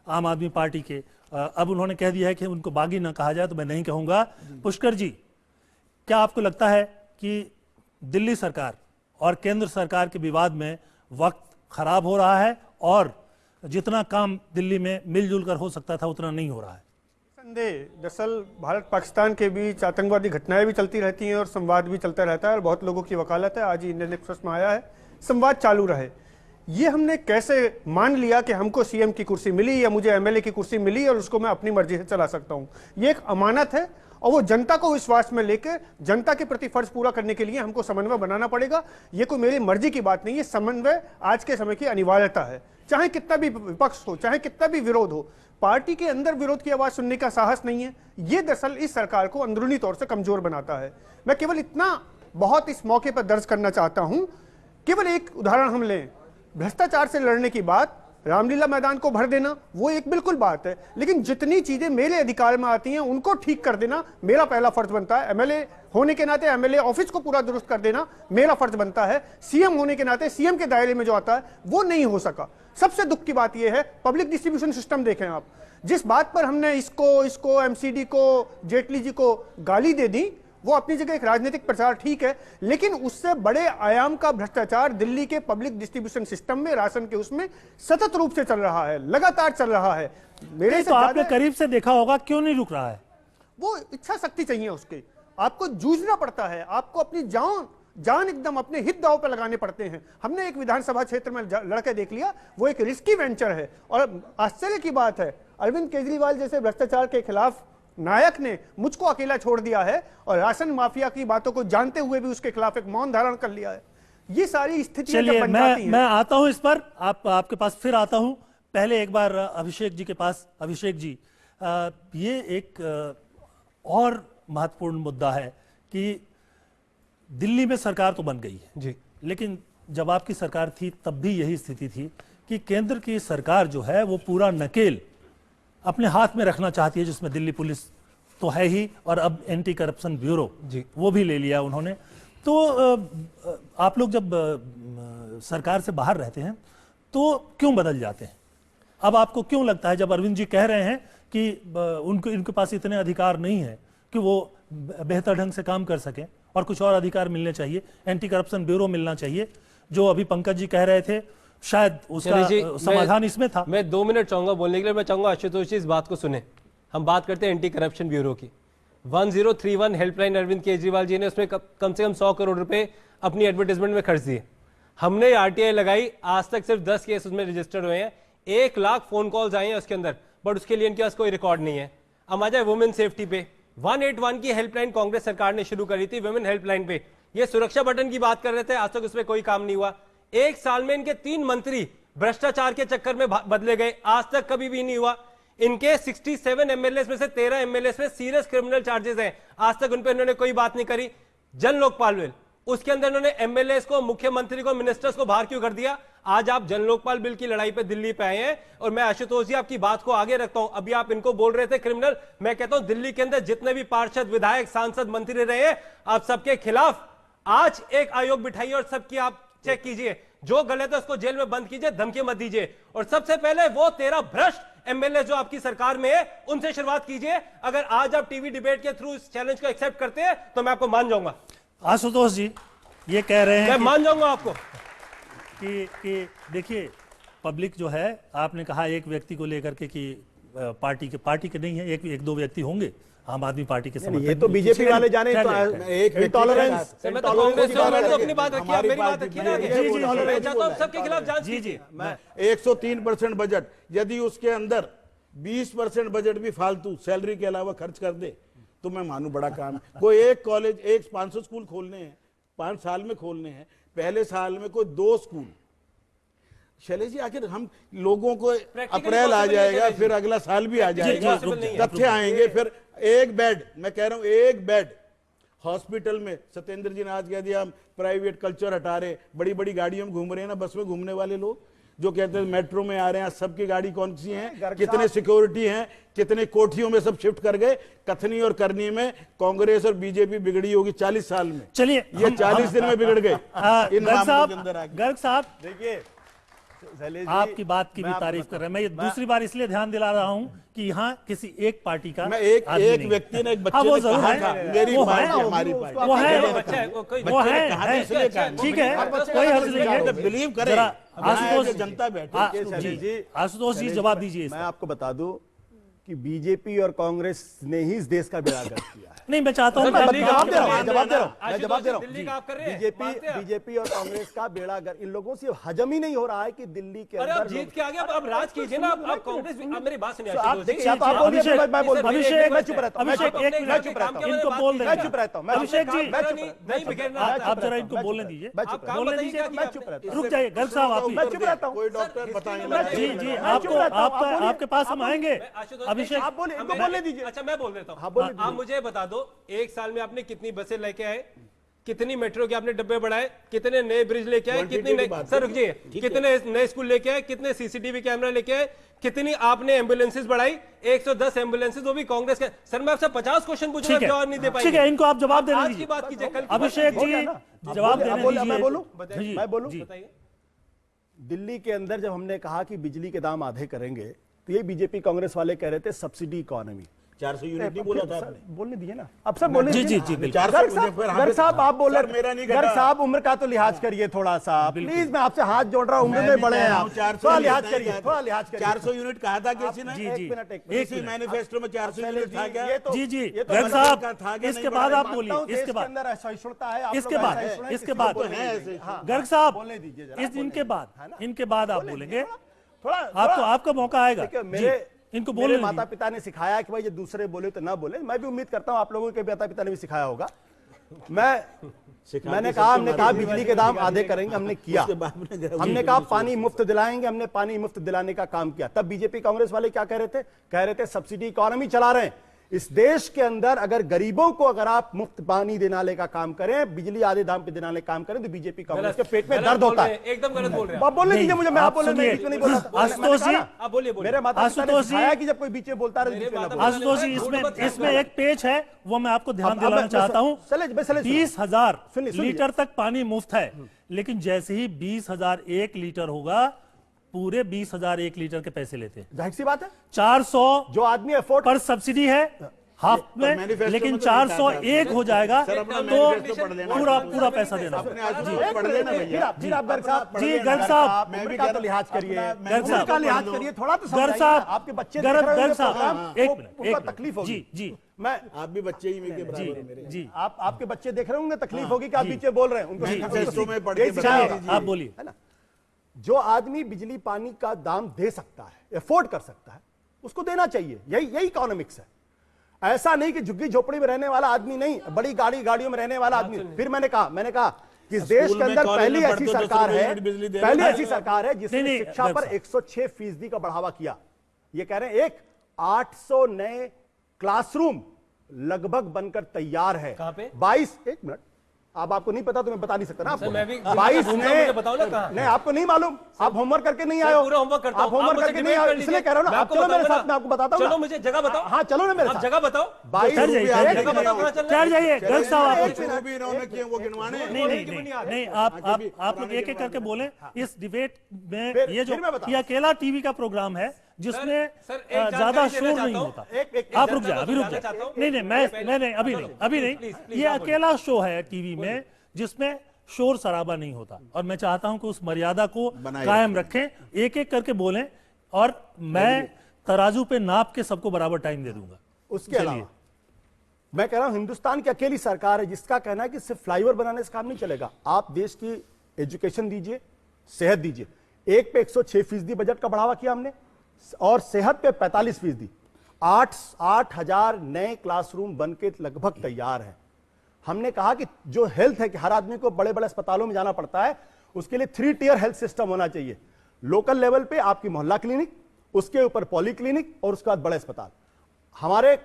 S1: आम आदमी पार्टी के अब उन्होंने कह दिया है कि उनको बागी ना कहा जाए, तो मैं नहीं कहूंगा। पुष्कर जी, क्या आपको लगता है कि दिल्ली सरकार और केंद्र सरकार के विवाद में वक्त खराब हो रहा है और जितना काम दिल्ली में मिलजुल कर हो सकता था उतना नहीं हो रहा है?
S8: संदेह, दरअसल भारत पाकिस्तान के बीच आतंकवादी घटनाएं भी चलती रहती हैं और संवाद भी चलता रहता है और बहुत लोगों की वकालत है, आज ही इंडियन एक्सप्रेस में आया है, संवाद चालू रहे। ये हमने कैसे मान लिया कि हमको सीएम की कुर्सी मिली या मुझे एमएलए की कुर्सी मिली और उसको मैं अपनी मर्जी से चला सकता हूं, ये एक अमानत है और वो जनता को विश्वास में लेकर जनता के प्रति फर्ज पूरा करने के लिए हमको समन्वय बनाना पड़ेगा। ये कोई मेरी मर्जी की बात नहीं है, समन्वय आज के समय की अनिवार्यता है। चाहे कितना भी विपक्ष हो, चाहे कितना भी विरोध हो, पार्टी के अंदर विरोध की आवाज सुनने का साहस नहीं है। ये दरअसल इस सरकार को अंदरूनी तौर से कमजोर बनाता है। मैं केवल इतना बहुत इस मौके पर दर्ज करना चाहता हूं, केवल एक उदाहरण हम लें, भ्रष्टाचार से लड़ने की बात, रामलीला मैदान को भर देना, वो एक बिल्कुल बात है, लेकिन जितनी चीजें मेरे अधिकार में आती हैं उनको ठीक कर देना मेरा पहला फर्ज बनता है। एमएलए होने के नाते एमएलए ऑफिस को पूरा दुरुस्त कर देना मेरा फर्ज बनता है। सीएम होने के नाते सीएम के दायरे में जो आता है वो नहीं हो सका। सबसे दुख की बात यह है, पब्लिक डिस्ट्रीब्यूशन सिस्टम देखें आप, जिस बात पर हमने इसको एमसीडी को, जेटली जी को गाली दे दी, वो अपनी जगह एक राजनीतिक प्रचार ठीक है, लेकिन उससे बड़े आयाम का भ्रष्टाचार दिल्ली के पब्लिक डिस्ट्रीब्यूशन सिस्टम में, राशन के उसमें सतत रूप से चल रहा है, लगातार चल रहा है। मेरे
S1: तो आपने करीब से देखा होगा, क्यों नहीं रुक रहा है?
S8: वो इच्छा शक्ति चाहिए उसके, आपको जूझना पड़ता है, आपको अपनी जान एकदम अपने हित दांव पर लगाने पड़ते हैं। हमने एक विधानसभा क्षेत्र में लड़के देख लिया, वो एक रिस्की वेंचर है और आश्चर्य की बात है अरविंद केजरीवाल जैसे भ्रष्टाचार के खिलाफ नायक ने मुझको अकेला छोड़ दिया है और राशन माफिया की बातों को जानते हुए भी उसके खिलाफ एक मौन धारण कर लिया है। ये सारी स्थितियां जब बन जाती हैं।
S1: मैं आता हूं इस पर, आपके पास फिर आता हूं। पहले एक बार अभिषेक जी के पास। अभिषेक जी, ये एक और महत्वपूर्ण मुद्दा है कि दिल्ली में सरकार तो बन गई है
S6: जी,
S1: लेकिन जब आपकी सरकार थी तब भी यही स्थिति थी कि केंद्र की सरकार जो है वो पूरा नकेल अपने हाथ में रखना चाहती है, जिसमें दिल्ली पुलिस तो है ही और अब एंटी करप्शन ब्यूरो
S6: जी,
S1: वो भी ले लिया उन्होंने। तो आप लोग जब सरकार से बाहर रहते हैं तो क्यों बदल जाते हैं? अब आपको क्यों लगता है, जब अरविंद जी कह रहे हैं कि इनके पास इतने अधिकार नहीं है कि वो बेहतर ढंग से काम कर सकें और कुछ और अधिकार मिलने चाहिए, एंटी करप्शन ब्यूरो मिलना चाहिए, जो अभी पंकज जी कह रहे थे, शायद उसका समाधान इसमें था।
S6: मैं 2 मिनट चाहूंगा बोलने के लिए। मैं चाहूंगा आशुतोष जी इस बात को सुने। हम बात करते हैं एंटी करप्शन ब्यूरो की। 1031 हेल्पलाइन अरविंद केजरीवाल जी ने उसमें कम से कम 100 करोड़ रुपए अपनी एडवर्टाइजमेंट में खर्च दिए। हमने आरटीआई लगाई, आज तक सिर्फ 10 केस उसमें रजिस्टर्ड हुए हैं, 1 लाख फोन कॉल्स आए हैं उसके अंदर, बट उसके लिए इनके पास कोई रिकॉर्ड नहीं है। अब आ जाए वुमेन सेफ्टी पे, 181 की हेल्पलाइन कांग्रेस सरकार ने शुरू करी थी वुमेन हेल्पलाइन पे। ये सुरक्षा बटन की बात कर रहे थे, आज तक उसमें कोई काम नहीं हुआ। 1 साल में इनके 3 मंत्री भ्रष्टाचार के चक्कर में बदले गए, आज तक कभी भी नहीं हुआ। इनके 67 एमएलए में से 13 एमएलए में सीरियस क्रिमिनल चार्जेस हैं, आज तक उन पर इन्होंने कोई बात नहीं करी। जन लोकपाल बिल, उसके अंदर इन्होंने एमएलए को, मुख्यमंत्री को, मिनिस्टर्स को बाहर क्यों कर दिया? आज आप जन लोकपाल बिल की लड़ाई पे दिल्ली पे आए हैं और मैं आशुतोष जी आपकी बात को आगे रखता हूं। अभी आप इनको बोल रहे थे क्रिमिनल, मैं कहता हूं दिल्ली के अंदर जितने भी पार्षद, विधायक, सांसद, मंत्री रहे हैं, आप सबके खिलाफ आज एक आयोग बिठाइए और सबकी आप चेक कीजिए, जो गलत है उसको जेल में बंद कीजिए, धमकी मत दीजिए। और सबसे पहले वो 13 भ्रष्ट एमएलए जो आपकी सरकार में है उनसे शुरुआत कीजिए। अगर आज आप टीवी डिबेट के थ्रू इस चैलेंज को एक्सेप्ट करते हैं तो मैं आपको मान जाऊंगा।
S1: आशुतोष जी ये कह रहे हैं,
S6: मैं मान जाऊंगा आपको
S1: कि देखिए पब्लिक जो है, आपने कहा एक व्यक्ति को लेकर के कि पार्टी के नहीं है, एक दो व्यक्ति होंगे आम आदमी पार्टी के समर्थक।
S4: ये तो बीजेपी वाले जाने इंटॉलरेंस
S6: अपनी बात रखिए, मेरी बात रखिए ना। मैं चाहता हूं सबके खिलाफ जांच कीजिए।
S5: 103% बजट, यदि उसके अंदर 20% बजट भी फालतू सैलरी के अलावा खर्च कर दे तो मैं मानूं बड़ा काम है। कोई एक कॉलेज, एक 500 स्कूल खोलने हैं, 5 साल में खोलने हैं, पहले साल में कोई 2 स्कूल। शैलेश जी, आखिर हम लोगों को अप्रैल आ जाएगा, फिर अगला साल भी आ जाएगा, तथ्य आएंगे, फिर एक बेड, मैं कह रहा हूं एक बेड हॉस्पिटल में, सत्येंद्र जी ने आज कह दिया हम प्राइवेट कल्चर हटा रहे, बड़ी बड़ी गाड़ियों में घूम रहे हैं ना, बस में घूमने वाले लोग जो कहते हैं मेट्रो में आ रहे हैं, सबकी गाड़ी कौन सी है, कितने सिक्योरिटी हैं, कितने कोठियों में सब शिफ्ट कर गए। कथनी और करनी में कांग्रेस और बीजेपी बिगड़ी होगी 40 साल में,
S1: चलिए
S5: ये 40 दिन में बिगड़ गए इन मामलों के अंदर आके।
S1: गर्ग साहब,
S4: देखिए
S1: आपकी बात की भी तारीफ कर रहे हैं। मैं ये दूसरी बार इसलिए ध्यान दिला रहा हूं कि यहाँ किसी एक पार्टी का
S5: मैं एक व्यक्ति ने, एक बच्चे ने कहा था मेरी पार्टी हमारी पार्टी,
S1: वो है, ठीक है, कोई हर्ज नहीं है,
S5: बिलीव करें।
S1: आशुतोष
S5: जनता बैठे,
S1: आशुतोष जी जवाब दीजिए।
S4: मैं आपको बता दूं कि बीजेपी और कांग्रेस ने ही इस देश का बेड़ा गर्क किया है।
S1: नहीं, मैं चाहता हूं,
S4: जवाब दे रहा हूं। बीजेपी और कांग्रेस का बेड़ा गर्क, इन लोगों से हजम ही नहीं हो रहा है कि दिल्ली के अंदर
S6: जीत के आगे अब राज कीजिए ना। आप कांग्रेस, मेरी बात सुनिए,
S4: आप देखिए, आप बोलिए, मैं बोल,
S1: अभिषेक,
S4: मैं चुप रहता हूं,
S1: अभिषेक एक मिनट चुप रहता हूं, इनको बोल
S4: मैं चुप रहता हूं,
S1: अभिषेक जी,
S6: आप
S1: जरा इनको बोलने दीजिए,
S6: बोलने दीजिए,
S4: मैं चुप रहता हूं।
S1: रुक जाइए गर्ग साहब, आप
S4: मैं चुप रहता हूं।
S5: कोई डॉक्टर बताएंगे।
S1: जी, आपके पास हम आएंगे। अभिषेक,
S4: आप बोले, इनको बोलने दीजिए।
S6: अच्छा, मैं बोल देता
S4: हाँ,
S6: हूँ।
S4: बोलिए।
S6: आप मुझे बता दो, एक साल में आपने कितनी बसें लेके आए, कितनी मेट्रो के आपने डब्बे बढ़ाए, कितने नए ब्रिज लेके आए, कितने नए, सर रुकिए, कितने नए स्कूल लेके आए, कितने सीसीटीवी कैमरा लेके आए, कितनी आपने एम्बुलेंसेज बढ़ाई, 110 एम्बुलेंसेज, वो भी कांग्रेस के। सर मैं आपसे 50 क्वेश्चन पूछूंगा, जवाब नहीं दे पाएंगे।
S1: ठीक है, इनको आप जवाब देने
S6: आज
S1: दीजिए।
S6: की बात कीजिए, कल
S1: अभिषेक जी जवाब देने दीजिए।
S4: मैं बोलूं?
S1: जी,
S4: मैं बोलूं?
S1: जी।
S4: दिल्ली के अंदर जब हमने कहा कि बिजली के दाम आधे करेंगे, तो ये बीजेपी कांग्रेस वाले कह रहे थे सब्सिडी इकोनॉमी।
S5: 400 यूनिट नहीं बोला था आपने,
S4: बोलने दिए ना, अब सब बोलने
S1: जी,
S4: दीजिए।
S1: जी, जी,
S4: गर्ग साहब आप बोल रहे,
S5: मेरा नहीं
S4: गर्ग साहब उम्र का तो लिहाज करिए थोड़ा सा, प्लीज, मैं आपसे हाथ जोड़ रहा हूँ, उम्र में बड़े हैं आप, थोड़ा लिहाज करिए, थोड़ा लिहाज करिए।
S5: 400 यूनिट कहा था किसी ने?
S1: जी,
S4: एक
S5: मैनिफेस्टो में 400 यूनिट था क्या?
S1: जी, जी, गर्ग साहब, इसके बाद आप बोलिए, इसके बाद,
S4: अंदर असहिष्णुता है,
S1: इसके बाद गर्ग साहब, इनके बाद आप बोलेंगे, आपका मौका आएगा। इनको बोले,
S4: माता पिता ने सिखाया कि भाई ये दूसरे बोले तो ना बोले। मैं भी उम्मीद करता हूं आप लोगों के माता पिता ने भी सिखाया होगा। मैंने कहा बिजली के दाम आधे करेंगे, हमने किया। हमने कहा पानी मुफ्त दिलाएंगे, हमने पानी मुफ्त दिलाने का काम किया। तब बीजेपी कांग्रेस वाले क्या कह रहे थे सब्सिडी इकोनॉमी चला रहे हैं। इस देश के अंदर अगर गरीबों को अगर आप मुफ्त पानी दिलाने का काम करें, बिजली आधे दाम पे दिलाने का काम करें, तो बीजेपी कांग्रेस के पेट में दर्द होता है।
S6: एकदम गलत बोल रहे हैं
S4: आप बोलने दीजिए मुझे, मैं आप बोलने नहीं बोल रहा।
S1: आशुतोष जी,
S6: आप बोलिए,
S4: मेरे माता पिता ने सिखाया कि जब कोई बीच में बोलता है।
S1: आशुतोष जी, इसमें एक पेज है, वो मैं आपको ध्यान दिलाना चाहता हूँ। 20,000 लीटर तक पानी मुफ्त है, लेकिन जैसे ही 20,001 लीटर होगा, पूरे 20,001 लीटर के पैसे लेते हैं।
S4: जाहिर सी बात है,
S1: 400
S4: जो आदमी अफोर्ड
S1: पर सब्सिडी है हाफ में, लेकिन 401 हो जाएगा तो पूरा पैसा देना।
S4: जी गर्ग साहब,
S1: मैं भी
S4: तो लिहाज करिए,
S1: गर्ग
S4: का लिहाज करिए थोड़ा, तो
S1: गर्ग साहब,
S4: आपके बच्चे
S1: गर्ग साहब, एक मिनट,
S4: तकलीफ होगी।
S1: जी,
S4: मैं,
S5: आप भी बच्चे ही मेरे बराबर हैं मेरे।
S4: जी, आपके बच्चे देख रहे होंगे, तकलीफ होगी कि आप बीच में बोल रहे हैं उनको।
S1: आप बोलिए।
S4: है ना, जो आदमी बिजली पानी का दाम दे सकता है, अफोर्ड कर सकता है, उसको देना चाहिए। यही इकोनॉमिक्स है। ऐसा नहीं कि झुग्गी झोपड़ी में रहने वाला आदमी नहीं, बड़ी गाड़ियों में रहने वाला आदमी। फिर मैंने कहा कि इस देश के अंदर पहली ऐसी सरकार है जिसने शिक्षा पर 106% का बढ़ावा किया। ये कह रहे हैं 800 नए क्लासरूम लगभग बनकर तैयार है। 22, एक मिनट, अब आपको नहीं पता तो मैं बता नहीं सकता ना आपको। 22 नहीं, आपको नहीं मालूम, आप होमवर्क करके नहीं आए हो। आप होमवर्क करके नहीं आए, इसलिए कह रहा हूं ना। आप चलो मेरे साथ, मैं आपको बताता हूं।
S6: चलो, मुझे जगह बताओ।
S4: हाँ, चलो ना मेरे साथ,
S6: जगह बताओ।
S4: 22
S1: जाइए गर्ग साहब, नहीं, आप लोग एक करके बोले। इस डिबेट में ये अकेला टीवी का प्रोग्राम है जिसमें ज्यादा शोर नहीं होता। आप रुक जाए, अभी रुक जाए। नहीं, मैं अभी नहीं। ये अकेला शो है टीवी में जिसमें शोर शराबा नहीं होता, और मैं चाहता हूं कि उस मर्यादा को कायम रखें, एक करके बोलें, और मैं तराजू पे नाप के सबको बराबर टाइम दे दूंगा।
S4: उसके अलावा मैं कह रहा हूं, हिंदुस्तान की अकेली सरकार है जिसका कहना है कि सिर्फ फ्लाईओवर बनाने से काम नहीं चलेगा। आप देश की एजुकेशन दीजिए, सेहत दीजिए। एक पे 106% बजट का बढ़ावा किया हमने, और सेहत पे 45%। 8,000 नए क्लासरूम बन के लगभग तैयार हैं। हमने कहा कि जो हेल्थ है कि हर आदमी को बड़े बड़े अस्पतालों में जाना पड़ता है, उसके लिए 3 टियर हेल्थ सिस्टम होना चाहिए। लोकल लेवल पे आपकी मोहल्ला क्लिनिक, उसके ऊपर पॉली क्लिनिक और उसके बाद बड़े अस्पताल। हमारे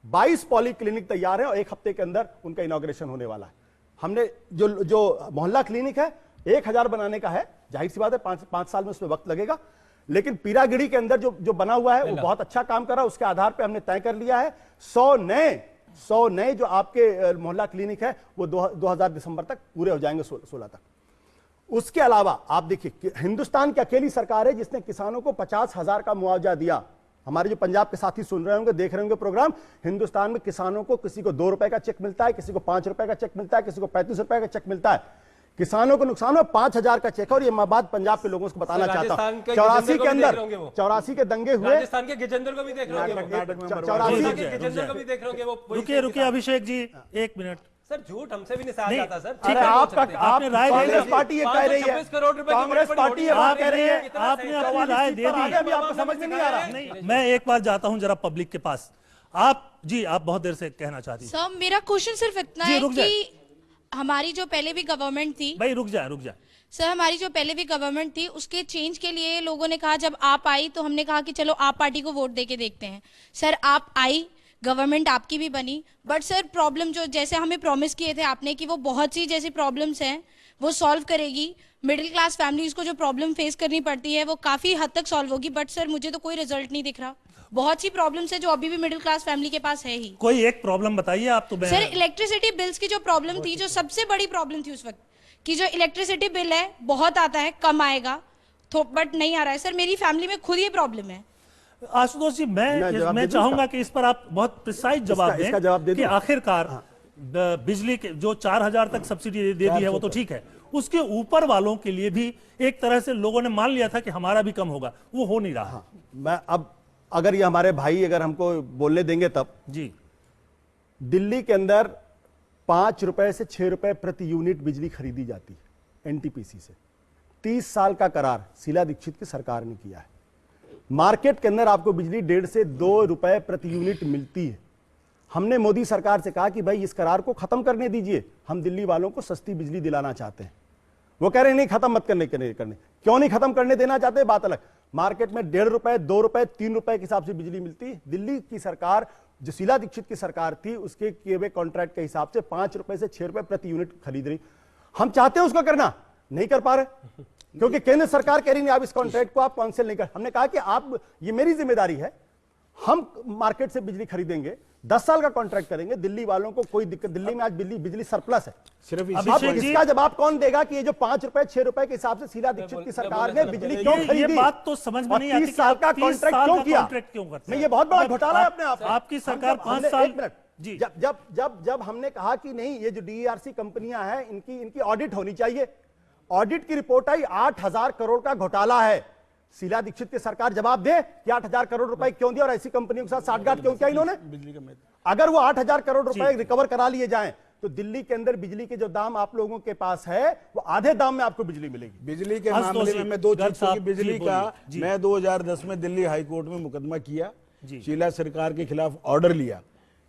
S4: 22 पॉली क्लिनिक तैयार है और 1 हफ्ते के अंदर उनका इनॉग्रेशन होने वाला है। हमने जो मोहल्ला क्लिनिक है 1000 बनाने का है, जाहिर सी बात है 5 साल में उसमें वक्त लगेगा, लेकिन पीरागिड़ी के अंदर जो बना हुआ है वो बहुत अच्छा काम कर रहा है। उसके आधार पे हमने तय कर लिया है 100 नए जो आपके मोहल्ला क्लिनिक है वो 2000 दिसंबर तक पूरे हो जाएंगे, 16 तक। उसके अलावा आप देखिए, हिंदुस्तान की अकेली सरकार है जिसने किसानों को 50,000 का मुआवजा दिया। हमारे जो पंजाब के साथी सुन रहे होंगे, देख रहे होंगे प्रोग्राम, हिंदुस्तान में किसानों को किसी को 2 रुपए का चेक मिलता है, किसी को 5 रुपए का चेक मिलता है, किसी को 35 रुपए का चेक मिलता है। किसानों को नुकसान हो 5,000 का चेक है। और ये मैं बात पंजाब के लोगों को बताना चाहता हूं, 84 के अंदर 84 के दंगे हुए,
S6: राजस्थान के गिजेंद्र को भी देख रहे होंगे,
S4: 84 के
S6: गिजेंद्र को भी देख रहे होंगे।
S1: रुकिए अभिषेक जी, 1 मिनट।
S6: सर झूठ हमसे भी नहीं सहा जाता सर।
S4: अरे आपने राय कांग्रेस पार्टी ये कह रही है, कांग्रेस पार्टी ये बात कह रही है,
S1: आपने अपनी राय दे दी,
S4: अभी आपको समझ में नहीं आ रहा।
S1: नहीं, मैं एक बार जाता हूं जरा पब्लिक के पास। आप बहुत देर से कहना चाहती हैं।
S12: सर मेरा क्वेश्चन सिर्फ इतना है कि हमारी जो पहले भी गवर्नमेंट थी,
S1: भाई रुक जाए
S12: सर, हमारी जो पहले भी गवर्नमेंट थी उसके चेंज के लिए लोगों ने कहा, जब आप आई तो हमने कहा कि चलो आप पार्टी को वोट देके देखते हैं। सर आप आई, गवर्नमेंट आपकी भी बनी, बट सर प्रॉब्लम जो जैसे हमें प्रॉमिस किए थे आपने कि वो बहुत सी जैसी प्रॉब्लम्स हैं वो सॉल्व करेगी, मिडिल क्लास फैमिलीज को जो प्रॉब्लम फेस करनी पड़ती है वो काफी हद तक सॉल्व होगी, बट सर मुझे तो कोई रिजल्ट नहीं दिख रहा। बहुत सी प्रॉब्लम्स है जो अभी भी मिडिल क्लास फैमिली के पास है ही।
S1: कोई एक प्रॉब्लम बताइए आप। तो
S12: सर इलेक्ट्रिसिटी बिल्स की जो प्रॉब्लम थी, जो सबसे बड़ी प्रॉब्लम थी उस वक्त कि जो इलेक्ट्रिसिटी बिल है बहुत आता है, कम आएगा तो बट नहीं आ रहा है। सर मेरी फैमिली में खुद ये प्रॉब्लम है।
S1: आशुतोष जी, मैं चाहूंगा कि इस पर आप बहुत प्रिसाइज जवाब दें कि आखिरकार बिजली के जो 4000 तक सब्सिडी दे दी है वो तो ठीक है, उसके ऊपर वालों के लिए भी एक तरह से लोगों ने मान लिया था कि हमारा भी कम होगा, वो हो नहीं रहा।
S4: मैं अब अगर ये हमारे भाई अगर हमको बोलने देंगे तब
S1: जी,
S4: दिल्ली के अंदर 5 रुपए से 6 रुपए प्रति यूनिट बिजली खरीदी जाती है एनटीपीसी से। 30 साल का करार शीला दीक्षित की सरकार ने किया है। मार्केट के अंदर आपको बिजली 1.5 से 2 रुपए प्रति यूनिट मिलती है। हमने मोदी सरकार से कहा कि भाई इस करार को खत्म करने दीजिए, हम दिल्ली वालों को सस्ती बिजली दिलाना चाहते हैं। वो कह रहे नहीं खत्म मत करने क्यों नहीं खत्म करने देना चाहते, बात अलग। मार्केट में 1.5 रुपए, 2 रुपए, 3 रुपए के हिसाब से बिजली मिलती है। दिल्ली की सरकार जो शीला दीक्षित की सरकार थी उसके किए हुए कॉन्ट्रैक्ट के हिसाब से 5 रुपए से 6 रुपए प्रति यूनिट खरीद रही। हम चाहते हैं उसको करना, नहीं कर पा रहे क्योंकि केंद्र सरकार कह रही नहीं आप इस कॉन्ट्रैक्ट को आप कैंसिल नहीं कर। हमने कहा कि आप, ये मेरी जिम्मेदारी है, हम मार्केट से बिजली खरीदेंगे, 10 साल का कॉन्ट्रैक्ट करेंगे, दिल्ली वालों को कोई दिक्कत। दिल्ली में आज बिजली सरप्लस है।
S5: सिर्फ
S4: इसका जवाब कौन देगा कि ये जो 5 रुपए 6 रुपए के हिसाब से शीला दीक्षित की सरकार ने बिजली क्यों खरीदी?
S1: ये बात तो समझ में नहीं आती।
S4: 30 साल का कॉन्ट्रैक्ट क्यों किया? नहीं, ये बहुत बड़ा घोटाला है अपने आप।
S1: आपकी सरकार 5 साल
S4: जी, जब हमने कहा कि नहीं ये जो डीईआरसी कंपनियां हैं इनकी ऑडिट होनी चाहिए, ऑडिट की रिपोर्ट आई 8,000 करोड़ का घोटाला है। शीला दीक्षित की सरकार जवाब दे कि 8,000 करोड़ रुपए क्यों दिए और ऐसी कंपनियों के साथ साठगांठ क्यों किया इन्होंने? अगर वो 8,000 करोड़ रुपए रिकवर करा लिए जाएं तो दिल्ली के अंदर बिजली के जो दाम आप लोगों के पास है वो आधे दाम में आपको बिजली मिलेगी।
S5: बिजली के मामले में मैं 2 चीजों की बिजली का, मैं 2010 में दिल्ली हाई कोर्ट में मुकदमा किया, शीला सरकार के खिलाफ ऑर्डर लिया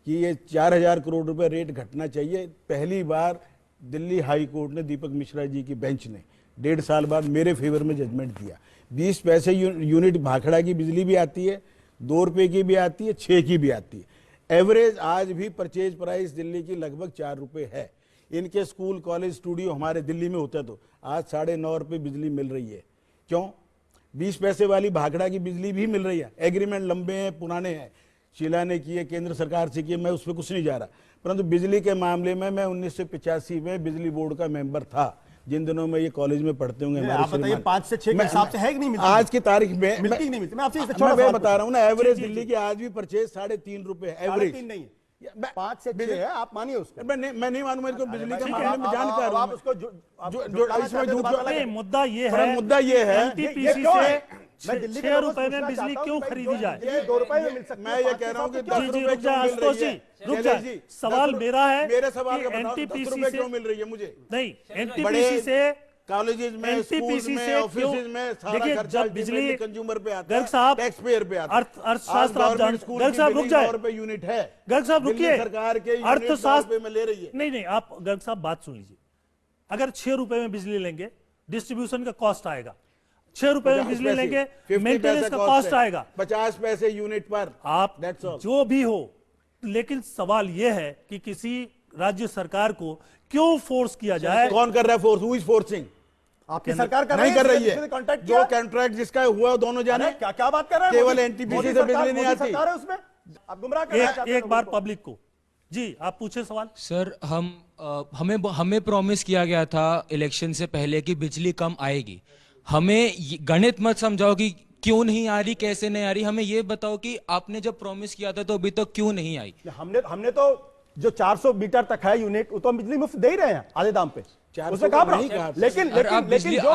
S5: कि ये 4,000 करोड़ रुपए रेट घटना चाहिए। पहली बार दिल्ली हाई कोर्ट ने, दीपक मिश्रा जी की बेंच ने 1.5 साल बाद मेरे फेवर में जजमेंट दिया। 20 पैसे यूनिट भाखड़ा की बिजली भी आती है, 2 रुपए की भी आती है, 6 की भी आती है। एवरेज आज भी परचेज प्राइस दिल्ली की लगभग 4 रुपए है। इनके स्कूल कॉलेज स्टूडियो हमारे दिल्ली में होता तो आज 9.5 रुपए बिजली मिल रही है। क्यों? 20 पैसे वाली भाखड़ा की बिजली भी मिल रही है। एग्रीमेंट लंबे हैं, पुराने हैं, शीला ने किए, केंद्र सरकार से किए, मैं उस पर कुछ नहीं जा रहा। परंतु बिजली के मामले में मैं 1985 में बिजली बोर्ड का मेंबर था। जिन दिनों में ये कॉलेज में पढ़ते होंगे हमारे,
S4: आप बताइए 5 से 6 के हिसाब से है कि नहीं मिलती?
S5: आज की तारीख में
S4: मिलती नहीं मिलती? मैं आपसे
S5: मैं बता रहा हूँ ना, एवरेज दिल्ली की आज भी परचेज 3.5 रुपए एवरेज।
S4: 3.5 नहीं, 5 से 6 है, आप मानिए उसको।
S5: मैं नहीं मानूं, मेरे को बिजली के मामले में जानकार हूं।
S4: आप उसको
S1: मुद्दा ये है एनटीपीसी से
S4: मैं दिल्ली
S1: 6 रुपए में बिजली क्यों खरीदी जाए?
S4: 2 रुपए में मिल सकती है।
S5: मैं ये कह रहा हूँ कि 10 रुपए
S1: रुक जाए, सवाल मेरा है
S5: मेरे सवाल का
S1: एनटीपीसी
S5: से
S1: से
S5: क्यों मिल रही है मुझे?
S1: नहीं, एनटीपीसी से
S5: कॉलेजेस में,
S1: NTPC
S5: स्कूल्स में,
S1: से
S5: ऑफिस में सारा
S1: देखिए,
S5: खर्चा
S1: जब बिजली
S5: कंज्यूमर पे आता
S1: गर्ग
S5: है,
S1: साहब,
S5: टैक्स पेयर पे आता है।
S1: अर्थशास्त्र आप जानते हैं। गर्ग साहब रुक जाए,
S5: ₹9 यूनिट है।
S1: गर्ग साहब
S5: दिल्ली
S1: रुकिए,
S5: सरकार के
S1: अर्थशास्त्र
S5: में ले रही है।
S1: नहीं, आप गर्ग साहब बात सुन लीजिए। अगर 6 रुपए में बिजली लेंगे, डिस्ट्रीब्यूशन का कॉस्ट आएगा, 6 रुपए में बिजली लेंगे, मेंटेनेंस का कॉस्ट आएगा
S5: 50 पैसे यूनिट पर।
S1: आप जो भी हो, लेकिन सवाल यह है कि किसी राज्य सरकार को क्यों फोर्स किया जाए?
S5: कौन कर रहा है फोर्स? Who is forcing?
S4: आपकी सरकार
S5: नहीं कर रही है।
S4: कॉन्ट्रैक्ट
S5: जो कॉन्ट्रैक्ट जिसका हुआ दोनों जाने।
S4: क्या बात कर रहे हैं?
S5: केवल एनटीपीसी से बिजली नहीं आती।
S4: उसमें आप गुमराह कर रहे हैं
S1: एक बार पब्लिक को। जी, आप पूछे सवाल।
S10: सर हमें प्रॉमिस किया गया था इलेक्शन से पहले कि बिजली कम आएगी। हमें गणित मत समझाओ कि क्यों नहीं आ रही, कैसे नहीं आ रही। हमें ये बताओ कि आपने जब प्रॉमिस किया था तो अभी तक क्यों नहीं आई?
S4: हमने तो जो 400 मीटर तक है यूनिट, वो तो हम बिजली मुफ्त दे ही रहे हैं आधे दाम पे। उसमें कहा लेकिन जो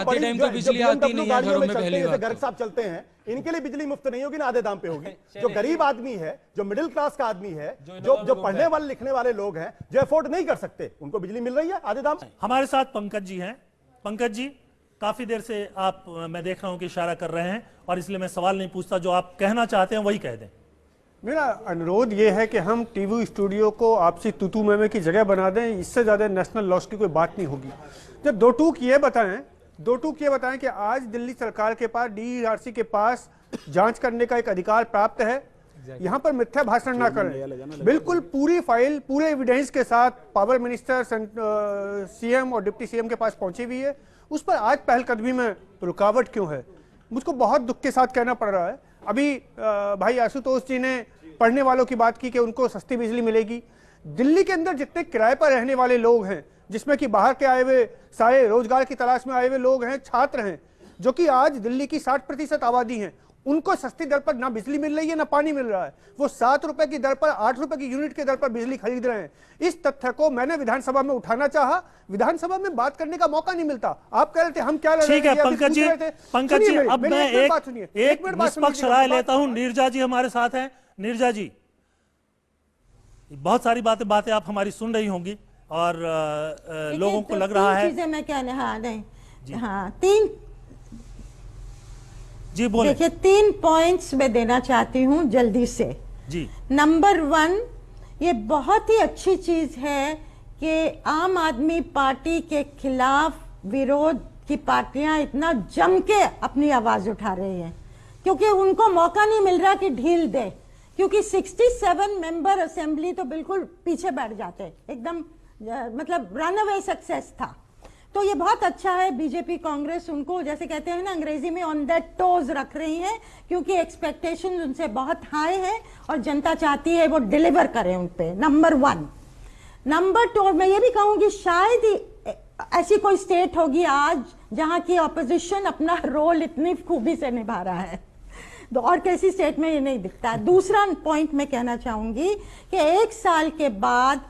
S4: बड़ी
S10: बिजली आती नहीं है घरों में पहली बात।
S4: गर्ग साहब चलते हैं, इनके लिए बिजली मुफ्त नहीं होगी ना, आधे दाम पे होगी। जो गरीब आदमी है, जो मिडिल क्लास का आदमी है, जो पढ़ने वाले लिखने वाले लोग हैं, जो अफोर्ड नहीं कर सकते, उनको बिजली मिल रही है आधे दाम।
S1: हमारे साथ पंकज जी हैं। पंकज जी, काफी देर से आप, मैं देख रहा हूं कि इशारा कर रहे हैं, और इसलिए मैं सवाल नहीं पूछता, जो आप कहना चाहते हैं वही कह दें।
S8: मेरा अनुरोध ये है कि हम टीवी स्टूडियो को आपसी तूतू मैमे की जगह बना दें। इससे ज़्यादा नेशनल लॉस की कोई बात नहीं होगी। जब दो टूक ये बताएं कि आज दिल्ली सरकार के पास, DERC के पास जांच करने का एक अधिकार प्राप्त है। यहाँ पर मिथ्या भाषण ना करें। बिल्कुल पूरी फाइल, पूरे एविडेंस के साथ पावर मिनिस्टर, CM और डिप्टी CM के पास पहुंची हुई है। उस पर आज पहलकदमी में रुकावट क्यों है? मुझको बहुत दुख के साथ कहना पड़ रहा है। अभी भाई आशुतोष जी ने पढ़ने वालों की बात की कि उनको सस्ती बिजली मिलेगी। दिल्ली के अंदर जितने किराए पर रहने वाले लोग हैं, जिसमें कि बाहर के आए हुए सारे रोजगार की तलाश में आए हुए लोग हैं, छात्र हैं, जो कि आज दिल्ली की 60% आबादी है, उनको सस्ती दर पर ना बिजली मिल रही है ना पानी मिल रहा है। वो 7 रुपए की दर पर, 8 रुपए की यूनिट की दर पर बिजली खरीद रहे हैं। इस तथ्य को मैंने विधानसभा में उठाना चाहा, विधानसभा में बात करने का मौका नहीं मिलता। आप कह रहे थे हम क्या लड़ रहे
S1: ठीक है पंकज जी, अब मैं एक निष्पक्ष राय लेता हूं। नीरजा जी हमारे साथ हैं। नीरजा जी, बहुत सारी बातें आप हमारी सुन रही होंगी, और लोगों को लग रहा है
S7: चीजें मैं कहने, तीन
S1: जी बोले।
S7: देखिए, 3 पॉइंट्स मैं देना चाहती हूं जल्दी से।
S1: जी,
S7: नंबर 1, ये बहुत ही अच्छी चीज है कि आम आदमी पार्टी के खिलाफ विरोध की पार्टियां इतना जम के अपनी आवाज उठा रही हैं, क्योंकि उनको मौका नहीं मिल रहा कि ढील दे। क्योंकि 67 मेंबर असेंबली तो बिल्कुल पीछे बैठ जाते, एकदम मतलब रनअवे सक्सेस था। तो ये बहुत अच्छा है, बीजेपी कांग्रेस उनको, जैसे कहते हैं ना अंग्रेजी में, ऑन दैट टोज रख रही है, क्योंकि एक्सपेक्टेशन उनसे बहुत हाई है और जनता चाहती है वो डिलीवर करें उन पे। नंबर 1। नंबर 2, मैं ये भी कहूंगी शायद ही ऐसी कोई स्टेट होगी आज जहां की ऑपोजिशन अपना रोल इतनी खूबी से निभा रहा है, तो और किसी स्टेट में ये नहीं दिखता है। दूसरा पॉइंट मैं कहना चाहूंगी कि 1 साल के बाद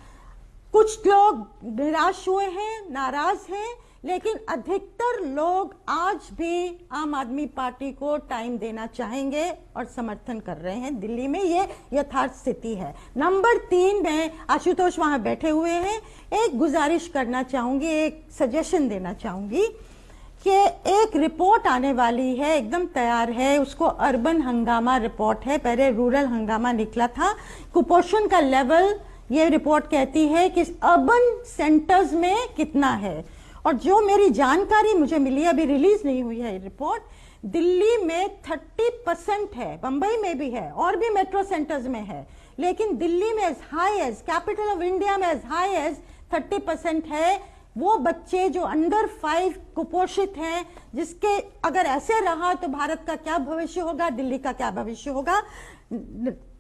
S7: कुछ लोग निराश हुए हैं, नाराज हैं, लेकिन अधिकतर लोग आज भी आम आदमी पार्टी को टाइम देना चाहेंगे और समर्थन कर रहे हैं। दिल्ली में ये यथार्थ स्थिति है। नंबर 3 में आशुतोष वहां बैठे हुए हैं, एक गुजारिश करना चाहूंगी, एक सजेशन देना चाहूंगी कि एक रिपोर्ट आने वाली है, एकदम तैयार है, उसको अर्बन हंगामा रिपोर्ट है, पहले रूरल हंगामा निकला था। कुपोषण का लेवल, ये रिपोर्ट कहती है कि अर्बन सेंटर्स में कितना है, और जो मेरी जानकारी मुझे मिली, अभी रिलीज नहीं हुई है ये रिपोर्ट, दिल्ली में 30% है, बंबई में भी है और भी मेट्रो सेंटर्स में है, लेकिन दिल्ली में as high as, capital of India में एज हाई एज 30% है वो बच्चे जो अंडर 5 कुपोषित हैं, जिसके अगर ऐसे रहा तो भारत का क्या भविष्य होगा, दिल्ली का क्या भविष्य होगा।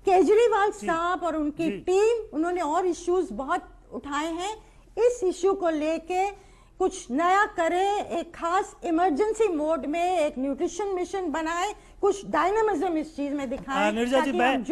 S7: केजरीवाल साहब और उनकी टीम, उन्होंने और इश्यूज बहुत उठाए हैं, इस इश्यू को लेके कुछ नया करे, एक खास इमरजेंसी मोड में एक न्यूट्रिशन मिशन बनाए, कुछ डायनामिज्म इस चीज में दिखाएं।
S1: नीरजा जी, मैं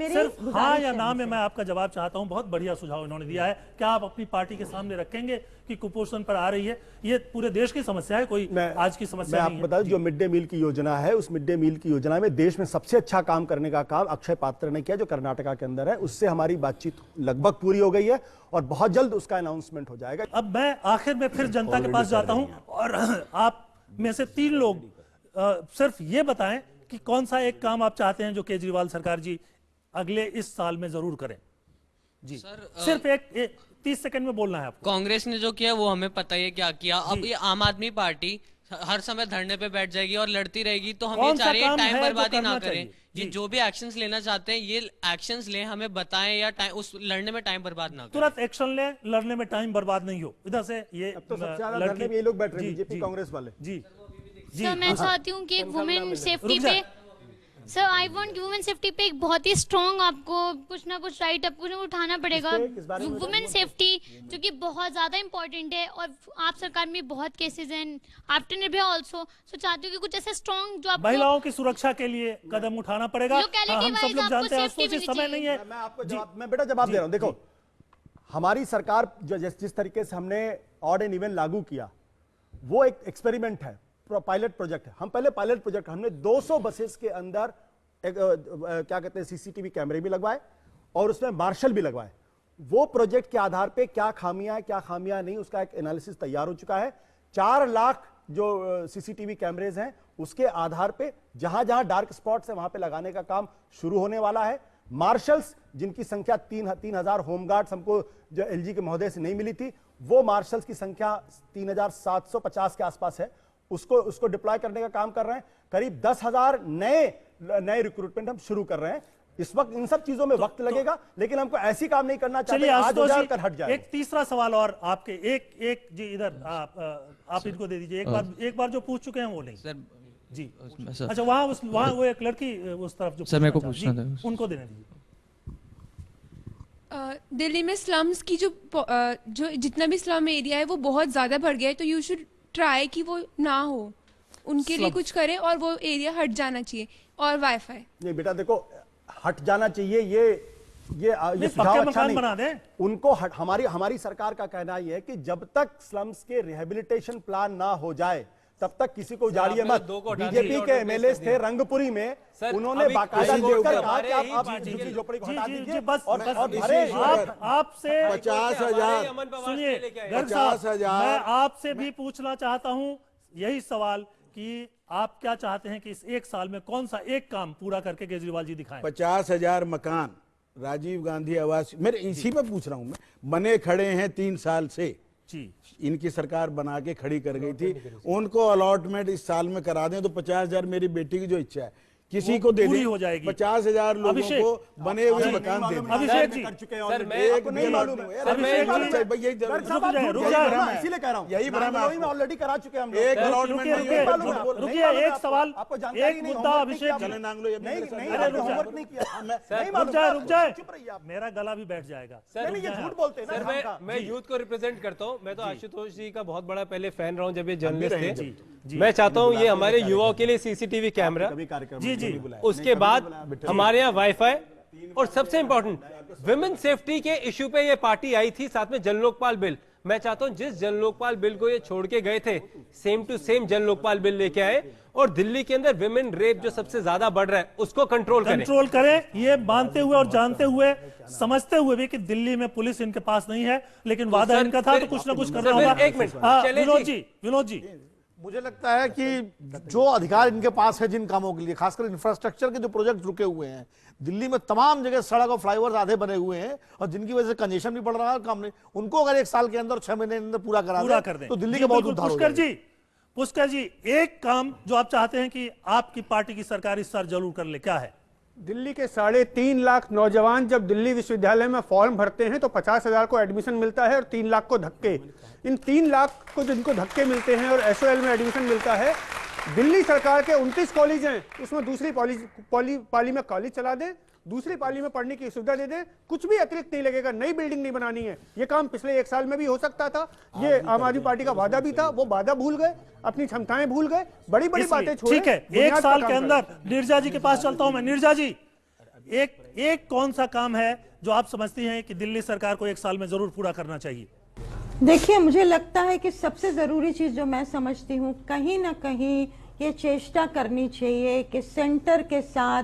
S7: सिर्फ
S1: हाँ या ना में मैं आपका जवाब चाहता हूं। बहुत बढ़िया सुझाव इन्होंने दिया है। क्या आप अपनी पार्टी के सामने रखेंगे की कुपोषण पर आ रही है। ये पूरे देश की समस्या है, कोई आज की
S4: मैं
S1: समस्या नहीं
S4: आपको
S1: है।
S4: बता दूं, जो मिड डे मील की योजना है, उस मिड डे मील की योजना में देश में सबसे अच्छा काम करने का काम अक्षय पात्र ने किया, जो कर्नाटका के अंदर है। उससे हमारी बातचीत लगभग पूरी हो गई है और बहुत जल्द उसका अनाउंसमेंट हो जाएगा।
S1: अब मैं आखिर में फिर जनता के पास जाता हूं और आप में से 3 लोग सिर्फ ये बताएं कि कौन सा एक काम आप चाहते हैं जो केजरीवाल सरकार जी अगले इस साल में जरूर करें। जी
S13: सर,
S1: सिर्फ एक 30 सेकंड में बोलना है आपको।
S13: कांग्रेस ने जो किया वो हमें पता ही है क्या किया। अब ये आम आदमी पार्टी हर समय धरने पे बैठ जाएगी और लड़ती रहेगी, तो हम ये
S1: कौन सा
S13: चाह रहे हैं
S1: काम
S13: टाइम
S1: है जो
S13: बर्बादी ना
S1: करना
S13: करें।
S1: चाहिए?
S13: ये
S1: जी।
S13: जो भी एक्शंस लेना चाहते हैं ये एक्शंस लें, हमें बताएं, या उस लड़ने में टाइम बर्बाद ना करें।
S1: तुरंत एक्शन ले, लड़ने में टाइम बर्बाद नहीं हो। इधर से ये
S4: अब तो सबसे ज्यादा धरने में ये लोग बैठ रहे हैं, बीजेपी कांग्रेस वाले।
S1: जी
S14: सर मैं चाहती हूँ कि वुमेन सेफ्टी पे, sir I want women safety पे एक बहुत ही स्ट्रॉन्ग, आपको कुछ ना कुछ राइट आपको ना उठाना पड़ेगा। वुमेन सेफ्टी जो कि बहुत ज़्यादा इंपॉर्टेंट है और आप सरकार में बहुत केसेस हैं, आफ्टर निर्भया ऑल्सो। सो चाहती हूँ कि कुछ ऐसे स्ट्रॉन्ग जो आपको
S1: महिलाओं की सुरक्षा के लिए कदम उठाना पड़ेगा।
S14: Locality
S1: हम सब
S14: wise
S1: लोग
S14: आपको
S1: जानते हैं,
S14: safety
S1: अफसोस
S14: मिलनी
S1: समय नहीं है।
S4: मैं आपको मैं बेटा जवाब दे रहा हूं। देखो, हमारी सरकार जो जिस तरीके से हमने ऑड एंड इवन लागू किया, वो एक एक्सपेरिमेंट है, पायलट प्रोजेक्ट है। हम पहले पायलट प्रोजेक्ट, हमने 200 बसेस के अंदर एक क्या कहते हैं सीसीटीवी कैमरे भी लगवाए और उसमें मार्शल भी लगवाए। वो प्रोजेक्ट के आधार पे क्या खामियां है क्या खामियां नहीं, उसका एक एनालिसिस तैयार हो चुका है। 4 लाख जो सीसीटीवी कैमरेज हैं उसके आधार पे जहां जहां डार्क स्पॉट्स है वहां पे लगाने का काम शुरू होने वाला है। मार्शल्स जिनकी संख्या 3000 होमगार्ड्स हमको जो एलजी के महोदय से नहीं मिली थी, वो मार्शल्स की संख्या 3750 के आसपास है, उसको डिप्लॉय करने का काम कर रहे हैं। करीब 10,000 नए रिक्रूटमेंट हम शुरू कर रहे हैं। इस वक्त इन सब चीजों में वक्त लगेगा, लेकिन हमको ऐसी काम नहीं करना चाहिए
S1: चलिए
S4: आज हो
S1: आशुतोष
S4: जाए
S1: जी,
S4: कर हट जाए।
S1: एक तीसरा सवाल और आपके एक जी इधर आप इनको दे दीजिए। एक बार जो पूछ चुके हैं वो नहीं
S10: सर
S1: जी।
S10: सर,
S1: अच्छा वहाँ वो एक लड़की उस तरफ जो
S10: सर, मेरे को
S1: पूछना
S10: पूछना
S1: चाहती,
S10: था।
S1: उनको देने दीजिए।
S15: दिल्ली में स्लम्स की जो जितना भी स्लम एरिया है वो बहुत ज़्यादा बढ़ गया है, तो यू शुड ट्राई कि वो ना हो, उनके लिए कुछ करें और वो एरिया हट जाना चाहिए। और वाईफाई
S4: नहीं बेटा देखो, हट जाना चाहिए, ये सुझाव
S1: पक्के
S4: अच्छा
S1: मकान
S4: नहीं।
S1: बना दें।
S4: उनको हमारी सरकार का कहना ये है कि जब तक स्लम्स के रिहेबिलिटेशन प्लान ना हो जाए तब तक किसी को उजाड़िए मत। बीजेपी के एमएलए थे रंगपुरी में, उन्होंने बाकायदा देखकर कहा कि आप झुग्गी झोपड़ी को हटा दीजिए और भरे
S1: आपसे
S5: 50,000
S1: सुनिए गर्ग साहब, मैं आपसे भी पूछना चाहता हूं यही सवाल कि आप क्या चाहते हैं कि इस एक साल में कौन सा एक काम पूरा करके केजरीवाल जी दिखाएं?
S5: 50,000 मकान राजीव गांधी आवास, मेरे इसी पे पूछ रहा हूं मैं, बने खड़े हैं 3 साल से
S1: जी।
S5: इनकी सरकार बना के खड़ी कर गई थी, उनको अलॉटमेंट इस साल में करा दें तो 50,000 मेरी बेटी की जो इच्छा है किसी को दे दें,
S1: हो जाएगी।
S5: 50,000 लोगों को बने हुए मकान दे दें।
S1: अभिषेक जी,
S5: सर मैं एक नहीं मालूम है,
S4: इसीलिए कह रहा हूं,
S5: यही बना
S4: में ऑलरेडी करा चुके हैं हम लोग।
S5: एक अलॉटमेंट
S1: रुकिए एक सवाल, एक मुद्दा अभिषेक जी,
S4: होमवर्क नहीं किया।
S1: रुक जाए, मेरा गला भी बैठ जाएगा।
S4: ये झूठ बोलते हैं ना।
S6: मैं यूथ को रिप्रेजेंट करता हूँ। मैं तो आशुतोष जी का बहुत बड़ा पहले फैन रहा हूँ जब ये जर्नलिस्ट थे। मैं चाहता हूँ ये हमारे युवाओं के लिए सीसीटीवी कैमरा,
S1: जी
S6: उसके बाद हमारे यहाँ वाईफाई, और सबसे इंपॉर्टेंट विमेन सेफ्टी के इश्यू पे ये पार्टी आई थी, साथ में जन लोकपाल बिल। मैं चाहता हूं जिस जन लोकपाल बिल को ये छोड़ के गए थे, सेम टू सेम जन लोकपाल बिल लेके आए और दिल्ली के अंदर विमेन रेप जो सबसे ज्यादा बढ़ रहा है उसको कंट्रोल
S1: करें। ये मानते हुए और जानते हुए, समझते हुए भी कि दिल्ली में पुलिस इनके पास नहीं है, लेकिन वादा इनका था तो कुछ ना कुछ करना होगा।
S6: एक मिनट
S1: विनोद जी,
S9: मुझे लगता है कि जो अधिकार इनके पास है जिन कामों के लिए, खासकर इंफ्रास्ट्रक्चर के जो प्रोजेक्ट रुके हुए हैं दिल्ली में, तमाम जगह सड़क और फ्लाईओवर आधे बने हुए हैं और जिनकी वजह से कंजेशन भी बढ़ रहा है, काम नहीं, उनको अगर 1 साल के अंदर 6 महीने के अंदर पूरा कर दें तो दिल्ली का बहुत उद्धार हो जाएगा।
S1: पुष्कर जी, एक काम जो आप चाहते हैं कि आपकी पार्टी की सरकार इस साल जरूर कर ले, क्या है?
S8: दिल्ली के 3.5 लाख नौजवान जब दिल्ली विश्वविद्यालय में फॉर्म भरते हैं तो 50,000 को एडमिशन मिलता है और 3 लाख को धक्के। इन 3 लाख को जिनको धक्के मिलते हैं और एसओएल में एडमिशन मिलता है, दिल्ली सरकार के 29 कॉलेज हैं, उसमें दूसरी पाली में कॉलेज चला दें, दूसरी पाली में पढ़ने की सुविधा दे दें, कुछ भी अतिरिक्त नहीं लगेगा, नई बिल्डिंग नहीं बनानी है। ये काम पिछले 1 साल में भी हो सकता था, ये आम आदमी पार्टी का वादा भी था, वो वादा भूल गए, अपनी क्षमताएं भूल गए, बड़ी बड़ी बातें छोड़।
S1: ठीक है, 1 साल के अंदर नीरजा जी के पास चलता हूं मैं। नीरजा जी, एक कौन सा काम है जो आप समझती हैं कि दिल्ली सरकार को 1 साल में जरूर पूरा करना चाहिए?
S7: देखिए, मुझे लगता है कि सबसे ज़रूरी चीज़ जो मैं समझती हूँ, कहीं ना कहीं ये चेष्टा करनी चाहिए कि सेंटर के साथ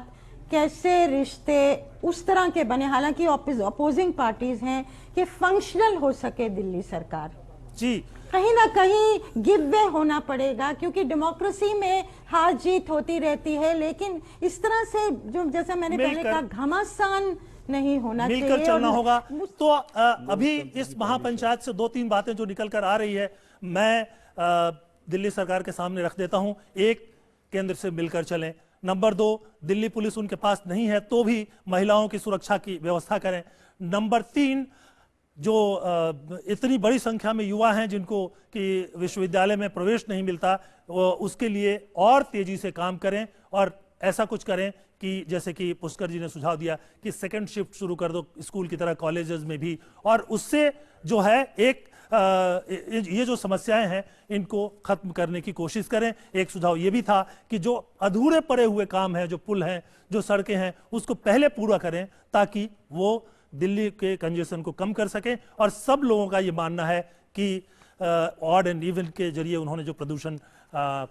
S7: कैसे रिश्ते उस तरह के बने, हालांकि अपोजिंग पार्टीज हैं, कि फंक्शनल हो सके दिल्ली सरकार।
S1: जी,
S7: कहीं ना कहीं गिव वे होना पड़ेगा, क्योंकि डेमोक्रेसी में हार जीत होती रहती है, लेकिन इस तरह से जो जैसा मैंने पहले कहा घमासान नहीं होना चाहिए,
S1: मिलकर चलना होगा। तो अभी इस महापंचायत से 2-3 बातें जो निकल कर आ रही है, मैं दिल्ली सरकार के सामने रख देता हूं। एक, केंद्र से मिलकर चलें। नंबर 2, दिल्ली पुलिस उनके पास नहीं है तो भी महिलाओं की सुरक्षा की व्यवस्था करें। नंबर 3, जो इतनी बड़ी संख्या में युवा हैं जिनको कि विश्वविद्यालय में प्रवेश नहीं मिलता, उसके लिए और तेजी से काम करें और ऐसा कुछ करें कि जैसे कि पुष्कर जी ने सुझाव दिया कि सेकंड शिफ्ट शुरू कर दो स्कूल की तरह कॉलेजेस में भी, और उससे जो है एक ये जो समस्याएं हैं इनको खत्म करने की कोशिश करें। एक सुझाव ये भी था कि जो अधूरे पड़े हुए काम हैं, जो पुल हैं, जो सड़कें हैं, उसको पहले पूरा करें ताकि वो दिल्ली के कंजेशन को कम कर सकें। और सब लोगों का ये मानना है कि ऑड एंड इवन के जरिए उन्होंने जो प्रदूषण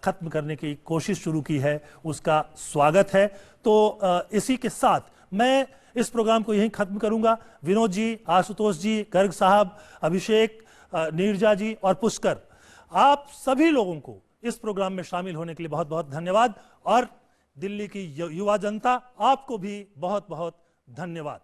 S1: खत्म करने की कोशिश शुरू की है उसका स्वागत है। तो इसी के साथ मैं इस प्रोग्राम को यहीं खत्म करूंगा। विनोद जी, आशुतोष जी, गर्ग साहब, अभिषेक, नीरजा जी और पुष्कर, आप सभी लोगों को इस प्रोग्राम में शामिल होने के लिए बहुत बहुत धन्यवाद। और दिल्ली की युवा जनता, आपको भी बहुत बहुत धन्यवाद।